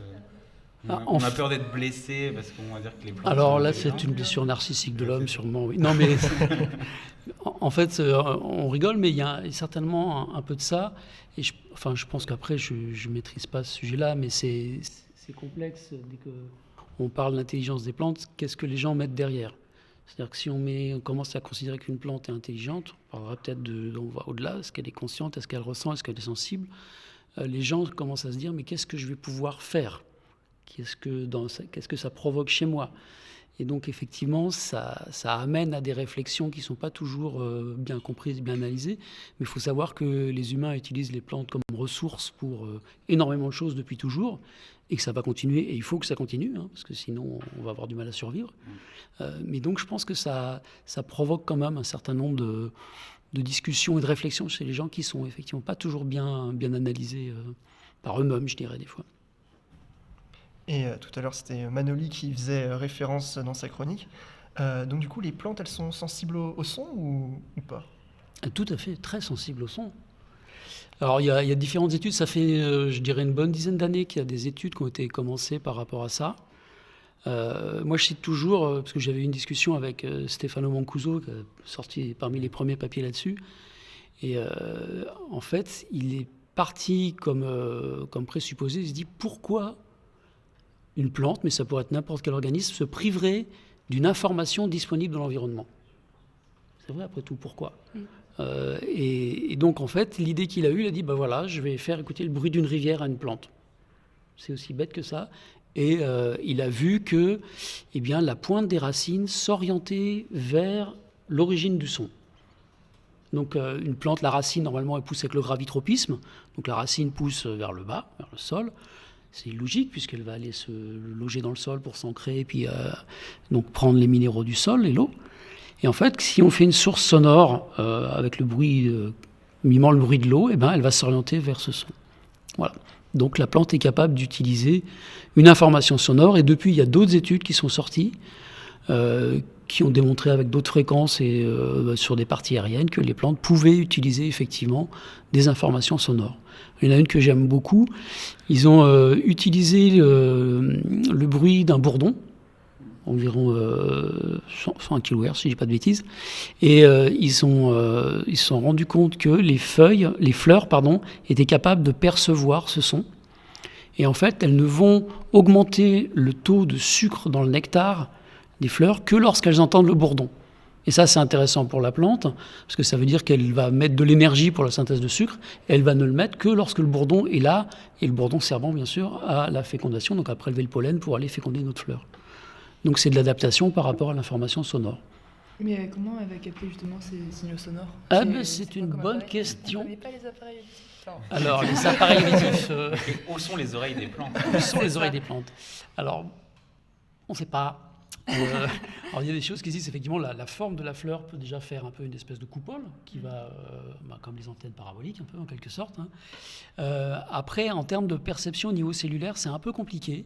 S2: Ah,
S4: On a
S2: en
S4: peur d'être blessé parce qu'on va dire que les plantes.
S2: Alors
S4: sont
S2: là,
S4: intelligentes.
S2: c'est une blessure narcissique de l'homme, sûrement. Oui. Non, mais en fait, on rigole, mais il y a certainement un peu de ça. Et je pense qu'après, je ne maîtrise pas ce sujet-là, mais c'est complexe. Dès qu'on parle d'intelligence des plantes, qu'est-ce que les gens mettent derrière? C'est-à-dire que si on commence à considérer qu'une plante est intelligente, on parlera peut-être on va au-delà. Est-ce qu'elle est consciente? Est-ce qu'elle ressent? Est-ce qu'elle est sensible? Les gens commencent à se dire, mais qu'est-ce que je vais pouvoir faire qu'est-ce que ça provoque chez moi. Et donc effectivement, ça amène à des réflexions qui ne sont pas toujours bien comprises, bien analysées. Mais il faut savoir que les humains utilisent les plantes comme ressources pour énormément de choses depuis toujours, et que ça va continuer, et il faut que ça continue, hein, parce que sinon on va avoir du mal à survivre. Mais donc je pense que ça provoque quand même un certain nombre de discussions et de réflexions chez les gens qui sont effectivement pas toujours bien analysés par eux-mêmes, je dirais des fois.
S1: Et tout à l'heure, c'était Manoli qui faisait référence dans sa chronique. Donc du coup, les plantes, elles sont sensibles au son ou pas?
S2: Tout à fait, très sensibles au son. Alors il y a différentes études, ça fait je dirais une bonne dizaine d'années qu'il y a des études qui ont été commencées par rapport à ça. Moi je cite toujours, parce que j'avais eu une discussion avec Stefano Mancuso, qui a sorti parmi les premiers papiers là-dessus, et en fait il est parti comme présupposé, il se dit pourquoi une plante, mais ça pourrait être n'importe quel organisme, se priverait d'une information disponible dans l'environnement. C'est vrai, après tout, pourquoi ? Et donc, en fait, l'idée qu'il a eue, il a dit, voilà, je vais faire écouter le bruit d'une rivière à une plante. C'est aussi bête que ça. Et il a vu que la pointe des racines s'orientait vers l'origine du son. Donc, une plante, la racine, normalement, elle pousse avec le gravitropisme. Donc, la racine pousse vers le bas, vers le sol. C'est logique puisqu'elle va aller se loger dans le sol pour s'ancrer et puis donc prendre les minéraux du sol et l'eau. Et en fait, si on fait une source sonore avec le bruit, mimant le bruit de l'eau, elle va s'orienter vers ce son. Voilà. Donc la plante est capable d'utiliser une information sonore et depuis, il y a d'autres études qui sont sorties qui ont démontré avec d'autres fréquences et sur des parties aériennes que les plantes pouvaient utiliser effectivement des informations sonores. Il y en a une que j'aime beaucoup. Ils ont utilisé le bruit d'un bourdon, environ 100 kHz, si je ne dis pas de bêtises. Et ils se sont rendus compte que les fleurs, étaient capables de percevoir ce son. Et en fait, elles ne vont augmenter le taux de sucre dans le nectar des fleurs que lorsqu'elles entendent le bourdon. Et ça, c'est intéressant pour la plante, parce que ça veut dire qu'elle va mettre de l'énergie pour la synthèse de sucre, et elle va ne le mettre que lorsque le bourdon est là, et le bourdon servant, bien sûr, à la fécondation, donc à prélever le pollen pour aller féconder une autre fleur. Donc c'est de l'adaptation par rapport à l'information sonore.
S3: Mais comment elle va capter justement ces signaux sonores?
S2: C'est une bonne question.
S3: On ne connaît pas les appareils auditifs.
S2: Alors, les appareils auditifs...
S4: Où sont les oreilles des plantes?
S2: Où sont les oreilles des plantes? Alors, on ne sait pas. Alors il y a des choses qui existent, effectivement la forme de la fleur peut déjà faire un peu une espèce de coupole qui va, comme les antennes paraboliques un peu en quelque sorte. Après en termes de perception au niveau cellulaire c'est un peu compliqué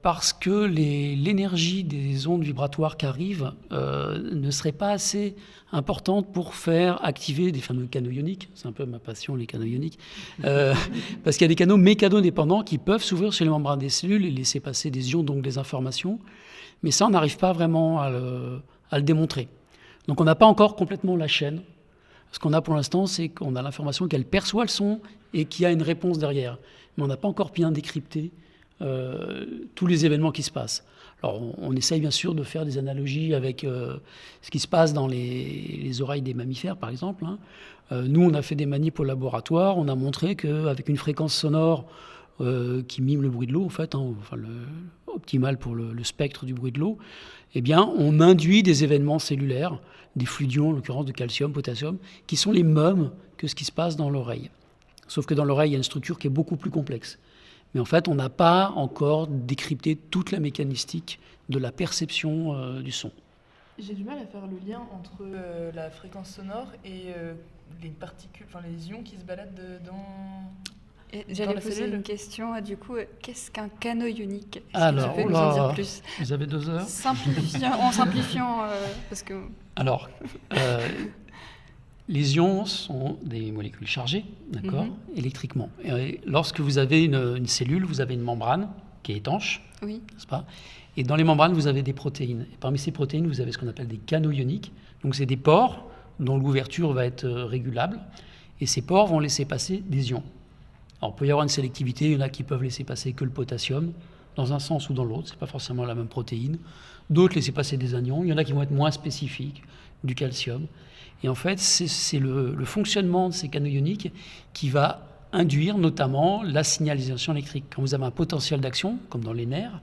S2: parce que l'énergie des ondes vibratoires qui arrivent ne serait pas assez importante pour faire activer des fameux canaux ioniques. C'est un peu ma passion, les canaux ioniques. Parce qu'il y a des canaux mécanodépendants qui peuvent s'ouvrir sur les membranes des cellules et laisser passer des ions, donc des informations. Mais ça, on n'arrive pas vraiment à le démontrer. Donc on n'a pas encore complètement la chaîne. Ce qu'on a pour l'instant, c'est qu'on a l'information qu'elle perçoit le son et qu'il y a une réponse derrière. Mais on n'a pas encore bien décrypté tous les événements qui se passent. Alors, on essaye bien sûr de faire des analogies avec ce qui se passe dans les oreilles des mammifères, par exemple. Nous, on a fait des manips au laboratoire. On a montré qu'avec une fréquence sonore qui mime le bruit de l'eau, en fait, optimale pour le spectre du bruit de l'eau, on induit des événements cellulaires, des fluidions, en l'occurrence de calcium, potassium, qui sont les mêmes que ce qui se passe dans l'oreille. Sauf que dans l'oreille, il y a une structure qui est beaucoup plus complexe. Mais en fait, on n'a pas encore décrypté toute la mécanistique de la perception du son.
S3: J'ai du mal à faire le lien entre la fréquence sonore et les particules, les ions qui se baladent
S5: J'allais poser une question, du coup, qu'est-ce qu'un canot ionique?
S2: Alors,
S5: tu peux nous en dire plus?
S2: Vous avez 2 heures.
S5: En simplifiant, parce que...
S2: Alors, les ions sont des molécules chargées, d'accord, électriquement. Et lorsque vous avez une cellule, vous avez une membrane qui est étanche,
S5: oui.
S2: N'est-ce pas? Et dans les membranes, vous avez des protéines. Et parmi ces protéines, vous avez ce qu'on appelle des canaux ioniques. Donc, c'est des pores dont l'ouverture va être régulable. Et ces pores vont laisser passer des ions. Alors, il peut y avoir une sélectivité. Il y en a qui peuvent laisser passer que le potassium, dans un sens ou dans l'autre. Ce n'est pas forcément la même protéine. D'autres laisser passer des anions. Il y en a qui vont être moins spécifiques, du calcium. Et en fait, c'est le fonctionnement de ces canaux ioniques qui va induire notamment la signalisation électrique. Quand vous avez un potentiel d'action, comme dans les nerfs,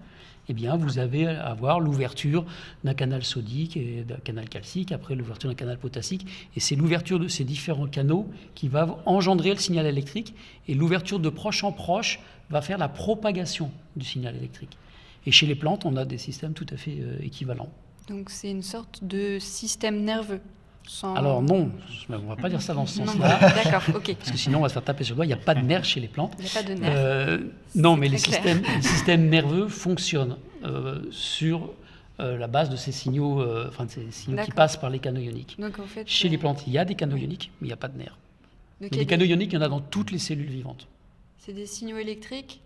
S2: eh bien, vous allez avoir l'ouverture d'un canal sodique et d'un canal calcique, après l'ouverture d'un canal potassique. Et c'est l'ouverture de ces différents canaux qui va engendrer le signal électrique. Et l'ouverture de proche en proche va faire la propagation du signal électrique. Et chez les plantes, on a des systèmes tout à fait équivalents.
S5: Donc c'est une sorte de système nerveux.
S2: Alors non, on ne va pas dire ça dans ce
S5: Non,
S2: sens-là.
S5: d'accord, ok.
S2: Parce que sinon, on va se faire taper sur le doigt. Il n'y a pas de nerfs chez les plantes.
S5: Il n'y a pas de nerfs.
S2: Non, mais
S5: très
S2: les systèmes nerveux fonctionnent sur la base de ces signaux, de ces signaux qui
S5: D'accord.
S2: passent par les canaux ioniques.
S5: Donc en fait,
S2: Chez les plantes, il y a des canaux ioniques, mais il n'y a pas de nerfs.
S5: donc,
S2: Mais les canaux ioniques, il y en a dans toutes les cellules vivantes.
S5: c'est des signaux électriques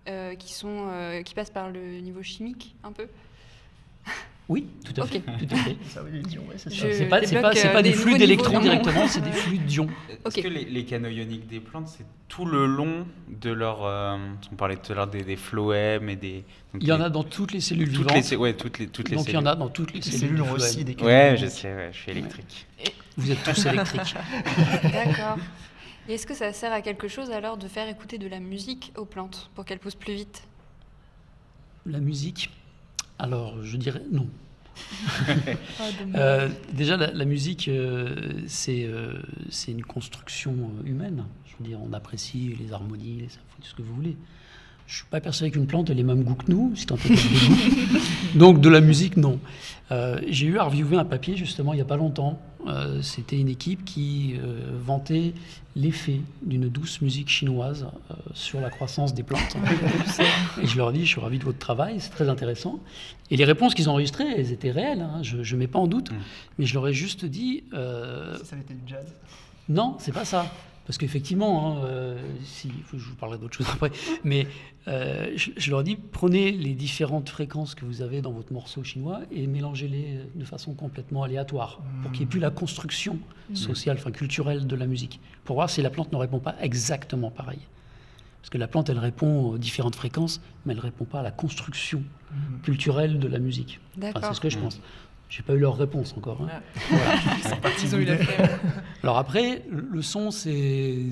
S5: qui passent par le niveau chimique, un peu.
S2: Oui, tout à fait.
S5: Ok.
S2: Tout à fait.
S1: Ça, oui, les ions, ouais, c'est ça.
S5: Je
S2: C'est pas
S5: débloque,
S2: des
S5: des
S2: flux
S5: nouveaux
S2: d'électrons
S5: niveaux dans mon-
S2: directement, c'est des flux d'ions.
S6: Est-ce
S5: Ok.
S6: que les canaux ioniques des plantes, c'est tout le long de leur... on parlait tout à l'heure des phloèmes et des... donc
S2: Il y en
S6: les-
S2: a dans toutes les cellules
S6: toutes
S2: vivantes.
S6: les, ouais, toutes les
S2: Donc il y en a dans toutes les
S1: Les
S2: cellules.
S1: cellules
S2: du
S1: ont
S2: phloème.
S1: aussi des canaux
S6: Ouais,
S1: ioniques.
S6: je sais, ouais, je suis électrique.
S2: Vous êtes tous électriques.
S5: D'accord. Et est-ce que ça sert à quelque chose alors de faire écouter de la musique aux plantes pour qu'elles poussent plus vite?
S2: La musique, alors je dirais non.
S7: Ah, dommage.
S2: Déjà, la musique, c'est une construction humaine. Je veux dire, on apprécie les harmonies, les symphonies, ce que vous voulez. Je ne suis pas persuadé qu'une plante ait les mêmes goûts que nous, si tant est qu'elle ait des goûts. Donc, de la musique, non. J'ai eu à reviewer un papier, justement, il n'y a pas longtemps. C'était une équipe qui vantait l'effet d'une douce musique chinoise sur la croissance des plantes. Et je leur dis, je suis ravi de votre travail, c'est très intéressant. Et les réponses qu'ils ont enregistrées, elles étaient réelles, hein, je ne mets pas en doute. Mais je leur ai juste dit...
S1: Si ça avait été du jazz.
S2: Non, c'est pas ça. Parce qu'effectivement, je vous parlerai d'autres choses après, mais je leur dis, prenez les différentes fréquences que vous avez dans votre morceau chinois et mélangez-les de façon complètement aléatoire, pour qu'il n'y ait plus la construction sociale, enfin culturelle de la musique, pour voir si la plante ne répond pas exactement pareil. Parce que la plante, elle répond aux différentes fréquences, mais elle ne répond pas à la construction culturelle de la musique. Enfin,
S5: D'accord.
S2: c'est ce que je pense. J'ai pas eu leur réponse encore. Hein.
S7: Ils ont eu la flemme.
S2: Alors après, le son, c'est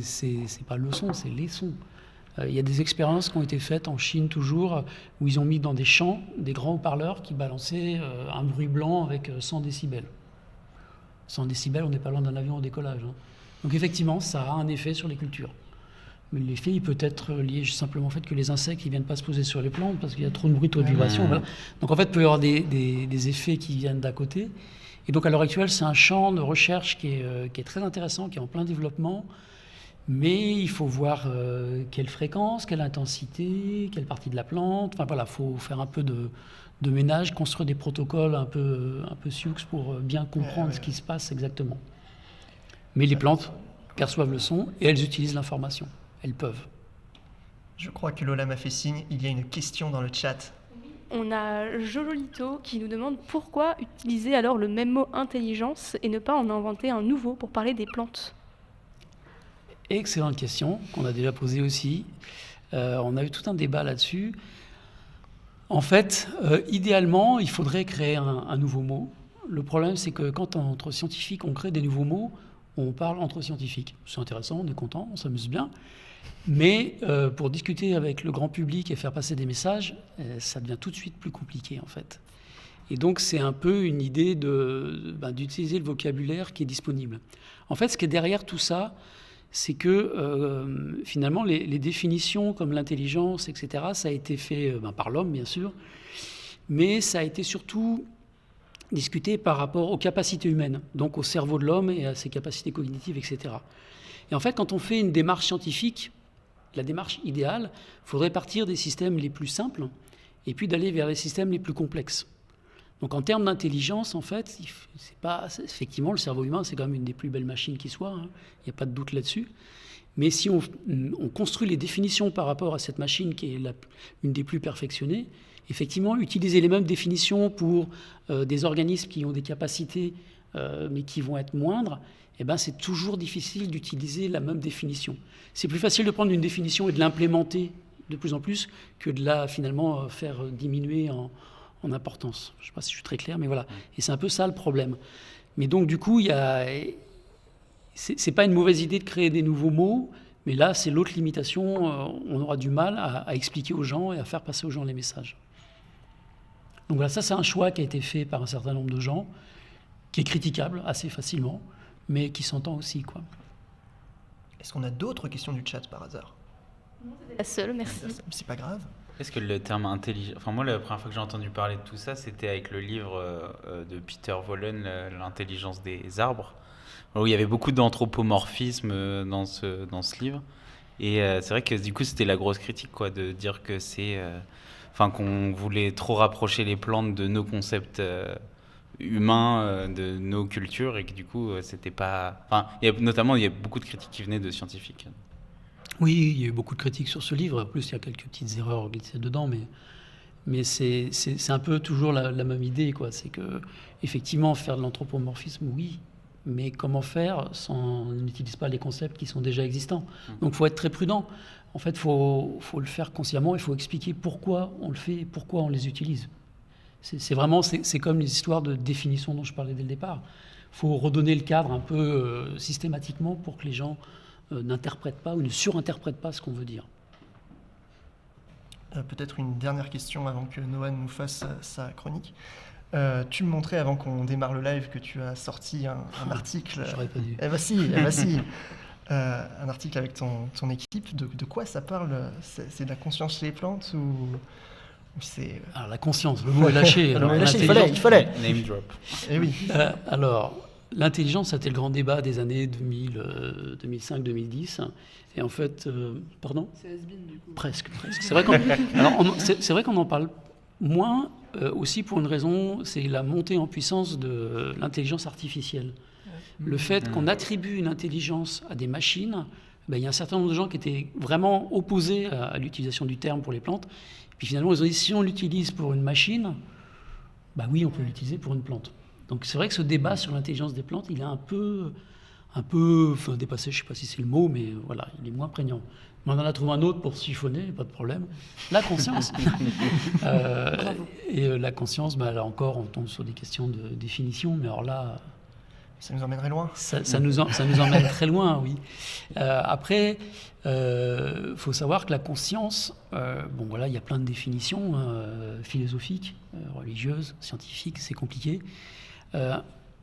S2: pas le son, c'est les sons. Il y a des expériences qui ont été faites en Chine toujours, où ils ont mis dans des champs des grands haut-parleurs qui balançaient un bruit blanc avec 100 décibels. 100 décibels, on n'est pas loin d'un avion au décollage. Hein. Donc effectivement, ça a un effet sur les cultures. Mais l'effet, il peut être lié simplement au fait que les insectes ne viennent pas se poser sur les plantes parce qu'il y a trop de bruit, trop de vibrations. Voilà. Donc en fait, il peut y avoir des effets qui viennent d'à côté. Et donc à l'heure actuelle, c'est un champ de recherche qui est très intéressant, qui est en plein développement. Mais il faut voir quelle fréquence, quelle intensité, quelle partie de la plante. Enfin voilà, il faut faire un peu de ménage, construire des protocoles un peu sioux pour bien comprendre ce qui se passe exactement. Mais les plantes perçoivent le son et elles utilisent l'information. Elles peuvent.
S1: Je crois que Lola m'a fait signe. Il y a une question dans le chat.
S8: On a Jololito qui nous demande pourquoi utiliser alors le même mot intelligence et ne pas en inventer un nouveau pour parler des plantes.
S2: Excellente question qu'on a déjà posée aussi. On a eu tout un débat là-dessus. En fait, idéalement, il faudrait créer un nouveau mot. Le problème, c'est que quand entre scientifiques, on crée des nouveaux mots, on parle entre scientifiques. C'est intéressant, on est content, on s'amuse bien. Mais pour discuter avec le grand public et faire passer des messages, ça devient tout de suite plus compliqué, en fait. Et donc, c'est un peu une idée d'utiliser le vocabulaire qui est disponible. En fait, ce qui est derrière tout ça, c'est que finalement, les définitions comme l'intelligence, etc., ça a été fait par l'homme, bien sûr, mais ça a été surtout discuté par rapport aux capacités humaines, donc au cerveau de l'homme et à ses capacités cognitives, etc. Et en fait, quand on fait une démarche scientifique, la démarche idéale, il faudrait partir des systèmes les plus simples et puis d'aller vers les systèmes les plus complexes. Donc en termes d'intelligence, en fait, effectivement, le cerveau humain, c'est quand même une des plus belles machines qui soit, hein, il n'y a pas de doute là-dessus. Mais si on construit les définitions par rapport à cette machine qui est une des plus perfectionnées, effectivement, utiliser les mêmes définitions pour des organismes qui ont des capacités mais qui vont être moindres, eh ben, c'est toujours difficile d'utiliser la même définition. C'est plus facile de prendre une définition et de l'implémenter de plus en plus que de la finalement faire diminuer en importance. Je ne sais pas si je suis très clair, mais voilà. Et c'est un peu ça le problème. Mais donc, du coup, c'est pas une mauvaise idée de créer des nouveaux mots, Mais là, c'est l'autre limitation, on aura du mal à expliquer aux gens et à faire passer aux gens les messages. Donc voilà, ça c'est un choix qui a été fait par un certain nombre de gens, qui est critiquable assez facilement, mais qui s'entend aussi, quoi.
S1: Est-ce qu'on a d'autres questions du chat par hasard?
S8: La seule, merci.
S1: C'est pas grave.
S4: Est-ce que le terme intelligent... Enfin, moi, la première fois que j'ai entendu parler de tout ça, c'était avec le livre de Peter Wollen, L'intelligence des arbres, où il y avait beaucoup d'anthropomorphisme dans ce livre. Et c'est vrai que du coup, c'était la grosse critique, quoi, de dire que c'est... Enfin, qu'on voulait trop rapprocher les plantes de nos concepts humains, de nos cultures, et que du coup, c'était pas... Enfin, notamment, il y a beaucoup de critiques qui venaient de scientifiques.
S2: Oui, il y a eu beaucoup de critiques sur ce livre. En plus, il y a quelques petites erreurs glissées dedans, mais c'est un peu toujours la même idée, quoi. C'est que, effectivement, faire de l'anthropomorphisme, oui, mais comment faire sans on n'utilise pas les concepts qui sont déjà existants. Donc, il faut être très prudent. En fait, il faut le faire consciemment. Il faut expliquer pourquoi on le fait et pourquoi on les utilise. C'est comme les histoires de définition dont je parlais dès le départ. Il faut redonner le cadre un peu systématiquement pour que les gens n'interprètent pas ou ne surinterprètent pas ce qu'on veut dire.
S1: Peut-être une dernière question avant que Noan nous fasse sa chronique. Tu me montrais avant qu'on démarre le live que tu as sorti un article.
S2: J'aurais pas dû.
S1: Eh ben si. Un article avec ton équipe. De quoi ça parle? C'est de la conscience chez les plantes ou c'est...
S2: Alors la conscience, le mot est lâché.
S1: Le mot est lâché, il fallait.
S4: Name drop.
S1: Eh oui.
S2: Alors, l'intelligence, c'était le grand débat des années 2005-2010. Et en fait, pardon ?
S3: C'est has-been, du coup.
S2: Presque. C'est vrai qu'on en parle moins, aussi pour une raison, c'est la montée en puissance de l'intelligence artificielle. Le fait qu'on attribue une intelligence à des machines, il y a un certain nombre de gens qui étaient vraiment opposés à l'utilisation du terme pour les plantes. Puis finalement, ils ont dit, si on l'utilise pour une machine, oui, on peut l'utiliser pour une plante. Donc c'est vrai que ce débat sur l'intelligence des plantes, il est un peu dépassé, je ne sais pas si c'est le mot, mais voilà, il est moins prégnant. Mais on en a trouvé un autre pour siphonner, pas de problème. La conscience. La conscience, là encore, on tombe sur des questions de définition, mais alors là...
S1: Ça nous emmènerait loin.
S2: Ça nous emmène très loin, oui. Après, faut savoir que la conscience, il y a plein de définitions philosophiques, religieuses, scientifiques, c'est compliqué.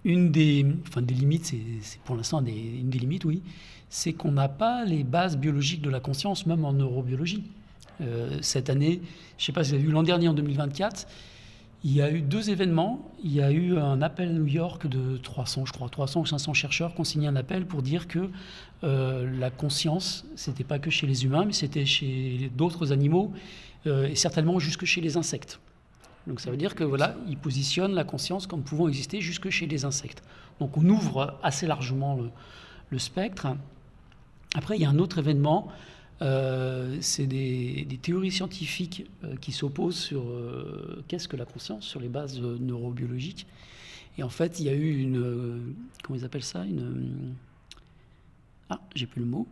S2: Une des limites, c'est pour l'instant une des limites, oui, c'est qu'on n'a pas les bases biologiques de la conscience, même en neurobiologie. Cette année, je ne sais pas si vous avez vu, l'an dernier, en 2024, il y a eu 2 événements. Il y a eu un appel à New York de 300 ou 500 chercheurs qui ont signé un appel pour dire que la conscience, c'était pas que chez les humains, mais c'était chez d'autres animaux et certainement jusque chez les insectes. Donc ça veut dire que voilà, ils positionnent la conscience comme pouvant exister jusque chez les insectes. Donc on ouvre assez largement le spectre. Après, il y a un autre événement. C'est des théories scientifiques qui s'opposent sur qu'est-ce que la conscience, sur les bases neurobiologiques. Et en fait, il y a eu comment ils appellent ça, j'ai plus le mot.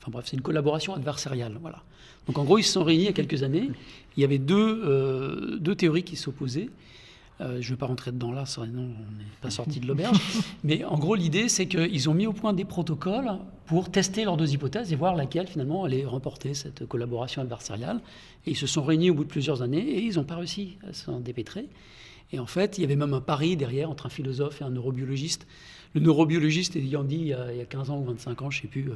S2: Enfin bref, c'est une collaboration adversariale, voilà. Donc en gros, ils se sont réunis il y a quelques années. Il y avait deux théories qui s'opposaient. Je ne vais pas rentrer dedans là, sinon on n'est pas sorti de l'auberge. Mais en gros, l'idée, c'est qu'ils ont mis au point des protocoles pour tester leurs 2 hypothèses et voir laquelle, finalement, allait remporter cette collaboration adversariale. Et ils se sont réunis au bout de plusieurs années et ils n'ont pas réussi à s'en dépêtrer. Et en fait, il y avait même un pari derrière entre un philosophe et un neurobiologiste. Le neurobiologiste ayant dit il y a 15 ans ou 25 ans, je ne sais plus,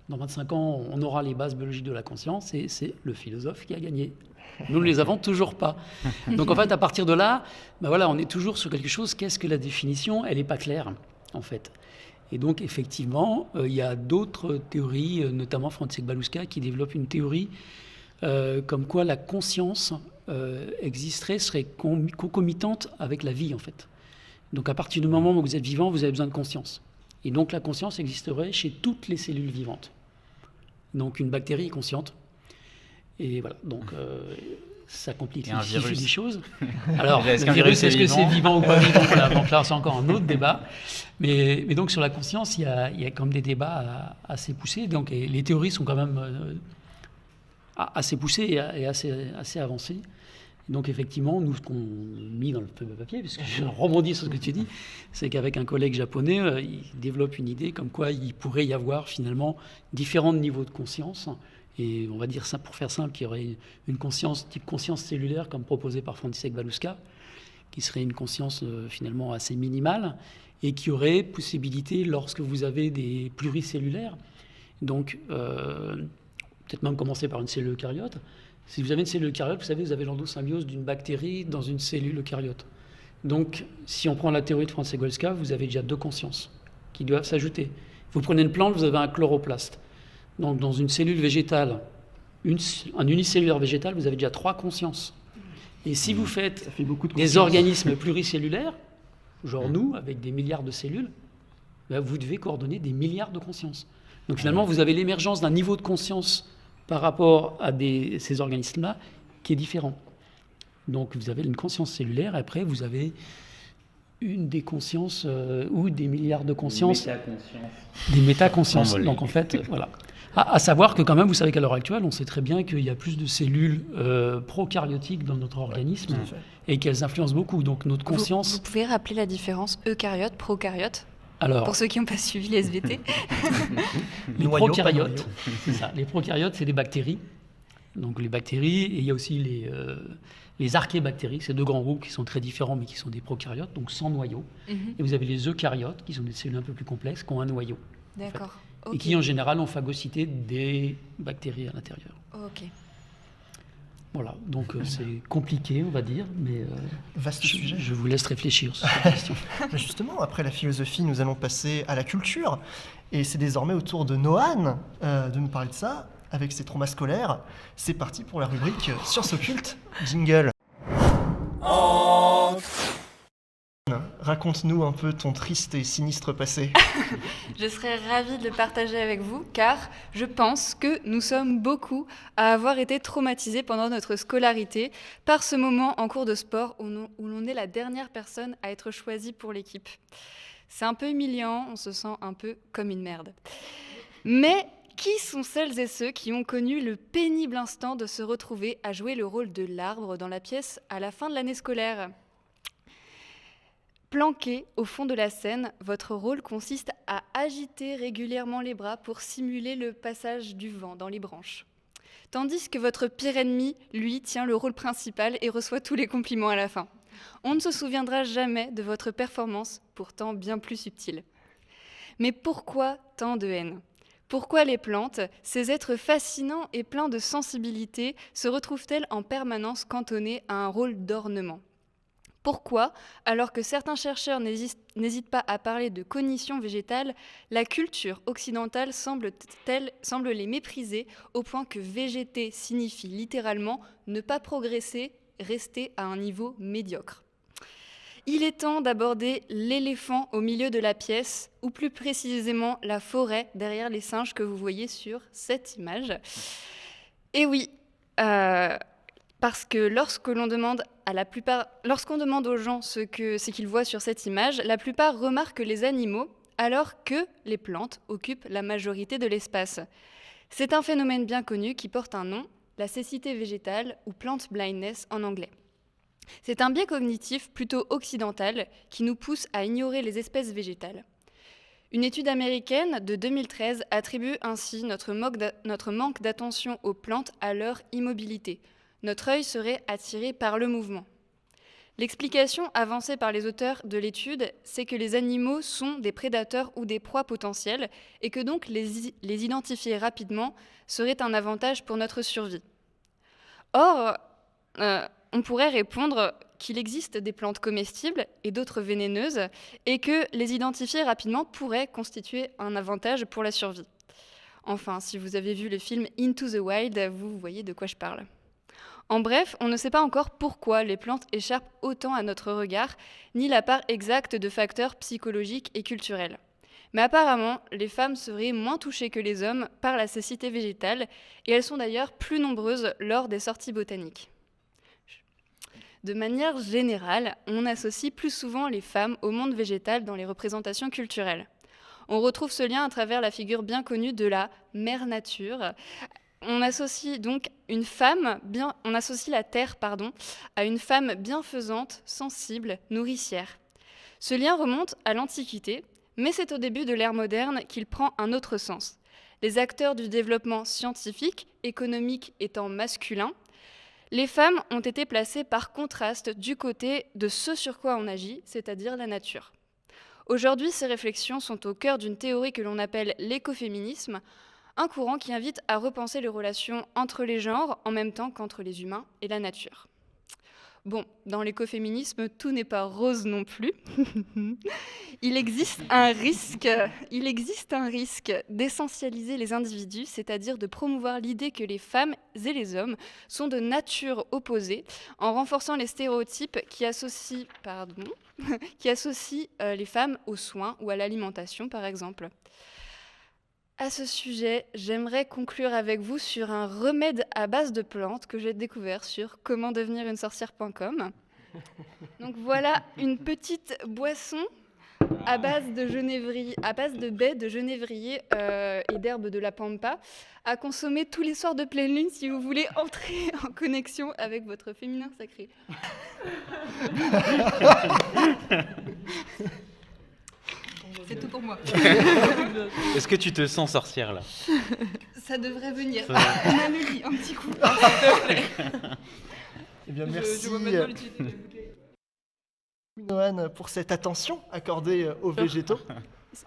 S2: dans 25 ans, on aura les bases biologiques de la conscience, et c'est le philosophe qui a gagné. Nous ne les avons toujours pas. Donc en fait, à partir de là, on est toujours sur quelque chose. Qu'est-ce que la définition ? Elle n'est pas claire, en fait. Et donc effectivement, il y a d'autres théories, notamment František Baluška, qui développe une théorie comme quoi la conscience serait concomitante avec la vie, en fait. Donc à partir du moment où vous êtes vivant, vous avez besoin de conscience. Et donc la conscience existerait chez toutes les cellules vivantes. Donc une bactérie est consciente. Et voilà, donc ça complique les choses. Alors, le virus, est-ce que c'est vivant ou pas vivant? Voilà, donc là, c'est encore un autre débat. Mais donc sur la conscience, il y a quand même des débats assez poussés. Donc, et les théories sont quand même assez poussées et assez avancées. Donc effectivement, nous, ce qu'on a mis dans le papier, puisque je rebondis sur ce que tu dis, c'est qu'avec un collègue japonais, il développe une idée comme quoi il pourrait y avoir finalement différents niveaux de conscience. Et on va dire ça pour faire simple, qu'il y aurait une conscience type conscience cellulaire, comme proposé par František Baluška, qui serait une conscience finalement assez minimale, et qui aurait possibilité, lorsque vous avez des pluricellulaires, donc peut-être même commencer par une cellule eucaryote. Si vous avez une cellule eucaryote, vous savez, vous avez l'endosymbiose d'une bactérie dans une cellule eucaryote. Donc, si on prend la théorie de František Baluška, vous avez déjà 2 consciences qui doivent s'ajouter. Vous prenez une plante, vous avez un chloroplaste. Donc, dans une cellule végétale, un unicellulaire végétal, vous avez déjà 3 consciences. Et si vous faites des organismes pluricellulaires, genre nous, avec des milliards de cellules, vous devez coordonner des milliards de consciences. Donc finalement, vous avez l'émergence d'un niveau de conscience par rapport à ces organismes-là qui est différent. Donc vous avez une conscience cellulaire, et après vous avez une des consciences ou des milliards de consciences. Des métaconsciences. Donc en fait, voilà. À savoir que quand même, vous savez qu'à l'heure actuelle, on sait très bien qu'il y a plus de cellules prokaryotiques dans notre organisme et qu'elles influencent beaucoup. Donc notre conscience...
S5: Vous pouvez rappeler la différence eucaryote, prokaryote?
S2: Alors,
S5: pour ceux qui n'ont pas suivi les SVT.
S2: Les prokaryotes, c'est ça. Les prokaryotes, c'est des bactéries. Donc les bactéries, et il y a aussi les archébactéries, c'est 2 grands groupes qui sont très différents, mais qui sont des prokaryotes, donc sans noyau. Et vous avez les eucaryotes, qui sont des cellules un peu plus complexes, qui ont un noyau.
S5: D'accord.
S2: En fait,
S5: Okay.
S2: Et qui, en général, ont phagocyté des bactéries à l'intérieur.
S5: Ok.
S2: Voilà, donc c'est compliqué, on va dire, mais
S1: Vaste sujet.
S2: Je vous laisse réfléchir sur cette question.
S1: Mais justement, après la philosophie, nous allons passer à la culture. Et c'est désormais au tour de Noan de nous parler de ça, avec ses traumas scolaires. C'est parti pour la rubrique Sciences occultes. Jingle. Raconte-nous un peu ton triste et sinistre passé.
S5: Je serais ravie de le partager avec vous, car je pense que nous sommes beaucoup à avoir été traumatisés pendant notre scolarité par ce moment en cours de sport où l'on est la dernière personne à être choisie pour l'équipe. C'est un peu humiliant, on se sent un peu comme une merde. Mais qui sont celles et ceux qui ont connu le pénible instant de se retrouver à jouer le rôle de l'arbre dans la pièce à la fin de l'année scolaire ? Planqué au fond de la scène, votre rôle consiste à agiter régulièrement les bras pour simuler le passage du vent dans les branches. Tandis que votre pire ennemi, lui, tient le rôle principal et reçoit tous les compliments à la fin. On ne se souviendra jamais de votre performance, pourtant bien plus subtile. Mais pourquoi tant de haine ? Pourquoi les plantes, ces êtres fascinants et pleins de sensibilité, se retrouvent-elles en permanence cantonnées à un rôle d'ornement ? Pourquoi, alors que certains chercheurs n'hésitent pas à parler de cognition végétale, la culture occidentale semble les mépriser au point que végéter signifie littéralement ne pas progresser, rester à un niveau médiocre. Il est temps d'aborder l'éléphant au milieu de la pièce, ou plus précisément la forêt derrière les singes que vous voyez sur cette image. Et oui, parce que lorsqu'on demande aux gens ce qu'ils voient sur cette image, la plupart remarquent les animaux, alors que les plantes occupent la majorité de l'espace. C'est un phénomène bien connu qui porte un nom, la cécité végétale ou plant blindness en anglais. C'est un biais cognitif plutôt occidental qui nous pousse à ignorer les espèces végétales. Une étude américaine de 2013 attribue ainsi notre manque d'attention aux plantes à leur immobilité. Notre œil serait attiré par le mouvement. L'explication avancée par les auteurs de l'étude, c'est que les animaux sont des prédateurs ou des proies potentielles et que donc les identifier rapidement serait un avantage pour notre survie. Or, on pourrait répondre qu'il existe des plantes comestibles et d'autres vénéneuses et que les identifier rapidement pourrait constituer un avantage pour la survie. Enfin, si vous avez vu le film Into the Wild, vous voyez de quoi je parle. En bref, on ne sait pas encore pourquoi les plantes échappent autant à notre regard, ni la part exacte de facteurs psychologiques et culturels. Mais apparemment, les femmes seraient moins touchées que les hommes par la cécité végétale, et elles sont d'ailleurs plus nombreuses lors des sorties botaniques. De manière générale, on associe plus souvent les femmes au monde végétal dans les représentations culturelles. On retrouve ce lien à travers la figure bien connue de la mère nature, On associe donc on associe la terre, à une femme bienfaisante, sensible, nourricière. Ce lien remonte à l'Antiquité, mais c'est au début de l'ère moderne qu'il prend un autre sens. Les acteurs du développement scientifique, économique étant masculins, les femmes ont été placées par contraste du côté de ce sur quoi on agit, c'est-à-dire la nature. Aujourd'hui, ces réflexions sont au cœur d'une théorie que l'on appelle l'écoféminisme, un courant qui invite à repenser les relations entre les genres en même temps qu'entre les humains et la nature. Bon, dans l'écoféminisme, tout n'est pas rose non plus. Il existe un risque d'essentialiser les individus, c'est-à-dire de promouvoir l'idée que les femmes et les hommes sont de nature opposée, en renforçant les stéréotypes qui associent les femmes aux soins ou à l'alimentation, par exemple. À ce sujet, j'aimerais conclure avec vous sur un remède à base de plantes que j'ai découvert sur commentdevenirunesorcière.com. Donc voilà une petite boisson à base de baies de genévrier et d'herbes de la pampa, à consommer tous les soirs de pleine lune si vous voulez entrer en connexion avec votre féminin sacré. C'est tout pour moi.
S4: Est-ce que tu te sens sorcière là?
S5: Ça devrait venir. Amélie, un petit coup.
S1: Eh bien, merci Noan pour cette attention accordée aux végétaux.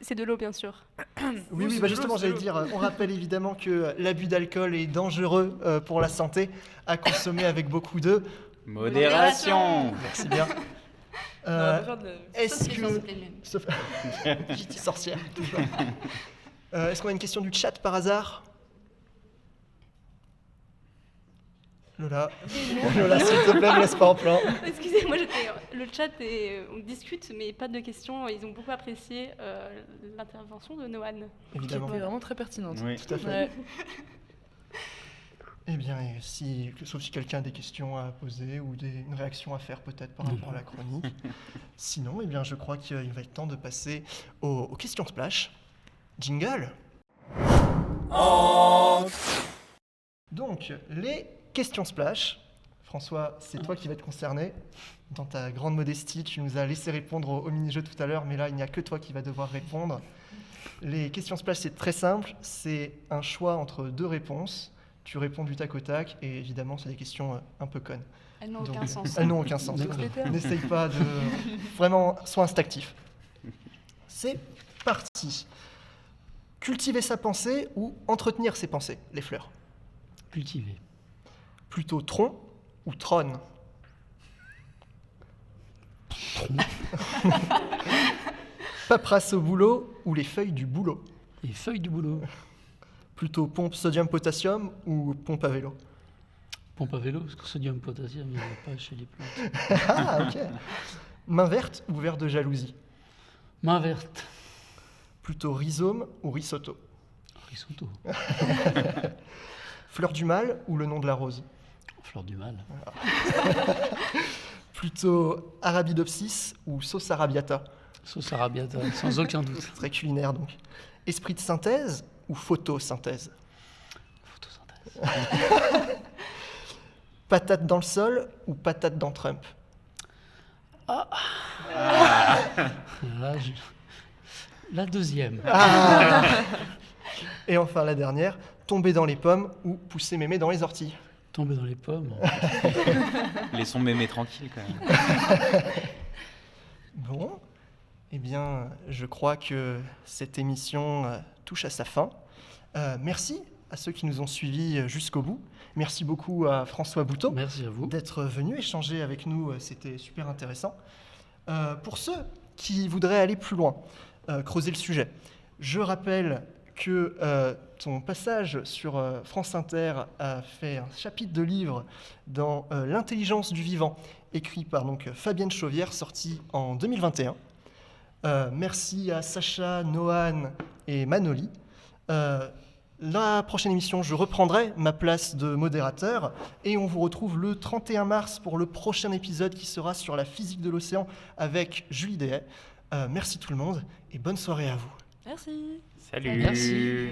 S8: C'est de l'eau, bien sûr.
S1: Oui, justement, j'allais dire, on rappelle évidemment que l'abus d'alcool est dangereux pour la santé, à consommer avec beaucoup de
S4: modération.
S1: Merci bien. Est-ce que... Sorcière, toujours. Est-ce qu'on a une question du chat par hasard? Lola, s'il te plaît, ne laisse pas en plan.
S8: Excusez-moi, le chat, on discute, mais pas de questions. Ils ont beaucoup apprécié l'intervention de Noan.
S1: Évidemment.
S3: C'était vraiment très pertinente.
S4: Oui,
S1: tout à fait.
S3: Ouais.
S1: Eh bien, sauf si quelqu'un a des questions à poser ou une réaction à faire peut-être par rapport à la chronique. Sinon, eh bien, je crois qu'il va être temps de passer aux questions splash. Jingle. Donc, les questions splash. François, c'est toi qui vas être concerné. Dans ta grande modestie, tu nous as laissé répondre au mini-jeu tout à l'heure, mais là, il n'y a que toi qui vas devoir répondre. Les questions splash, c'est très simple. C'est un choix entre deux réponses. Tu réponds du tac au tac, et évidemment, c'est des questions un peu connes.
S5: Elles n'ont aucun sens.
S1: Elles n'ont aucun sens. N'essaye pas de... Vraiment, sois instinctif. C'est parti. Cultiver sa pensée ou entretenir ses pensées, les fleurs?
S2: Cultiver.
S1: Plutôt tronc ou trône? Paperasse au boulot ou les feuilles du boulot?
S2: Les feuilles du boulot.
S1: Plutôt pompe sodium-potassium ou pompe à vélo?
S2: Pompe à vélo, parce que sodium, potassium, il n'y en a pas chez les plantes.
S1: Ah, ok. Main verte ou vert de jalousie?
S2: Main verte.
S1: Plutôt rhizome ou risotto?
S2: Risotto.
S1: Fleur du mal ou le nom de la rose?
S2: Fleur du mal.
S1: Plutôt arabidopsis ou sauce arrabbiata?
S2: Sauce arrabbiata, sans aucun doute.
S1: Très culinaire donc. Esprit de synthèse ou photosynthèse?
S2: Photosynthèse.
S1: Patate dans le sol ou patate dans Trump?
S2: La deuxième.
S1: Et enfin la dernière, tomber dans les pommes ou pousser mémé dans les orties?
S2: Tomber dans les pommes.
S4: Laissons mémé tranquille quand même.
S1: Bon, eh bien, je crois que cette émission touche à sa fin. Merci à ceux qui nous ont suivis jusqu'au bout. Merci beaucoup à François Bouteau.
S2: Merci à vous.
S1: D'être venu échanger avec nous, c'était super intéressant. Pour ceux qui voudraient aller plus loin, creuser le sujet, je rappelle que ton passage sur France Inter a fait un chapitre de livre dans L'intelligence du vivant, écrit par donc, Fabienne Chauvière, sorti en 2021. Merci à Sacha, Noan et Manoli. La prochaine émission, je reprendrai ma place de modérateur et on vous retrouve le 31 mars pour le prochain épisode qui sera sur la physique de l'océan avec Julie Dehaye. Merci tout le monde et bonne soirée à vous.
S3: Merci.
S4: Salut.
S2: Merci.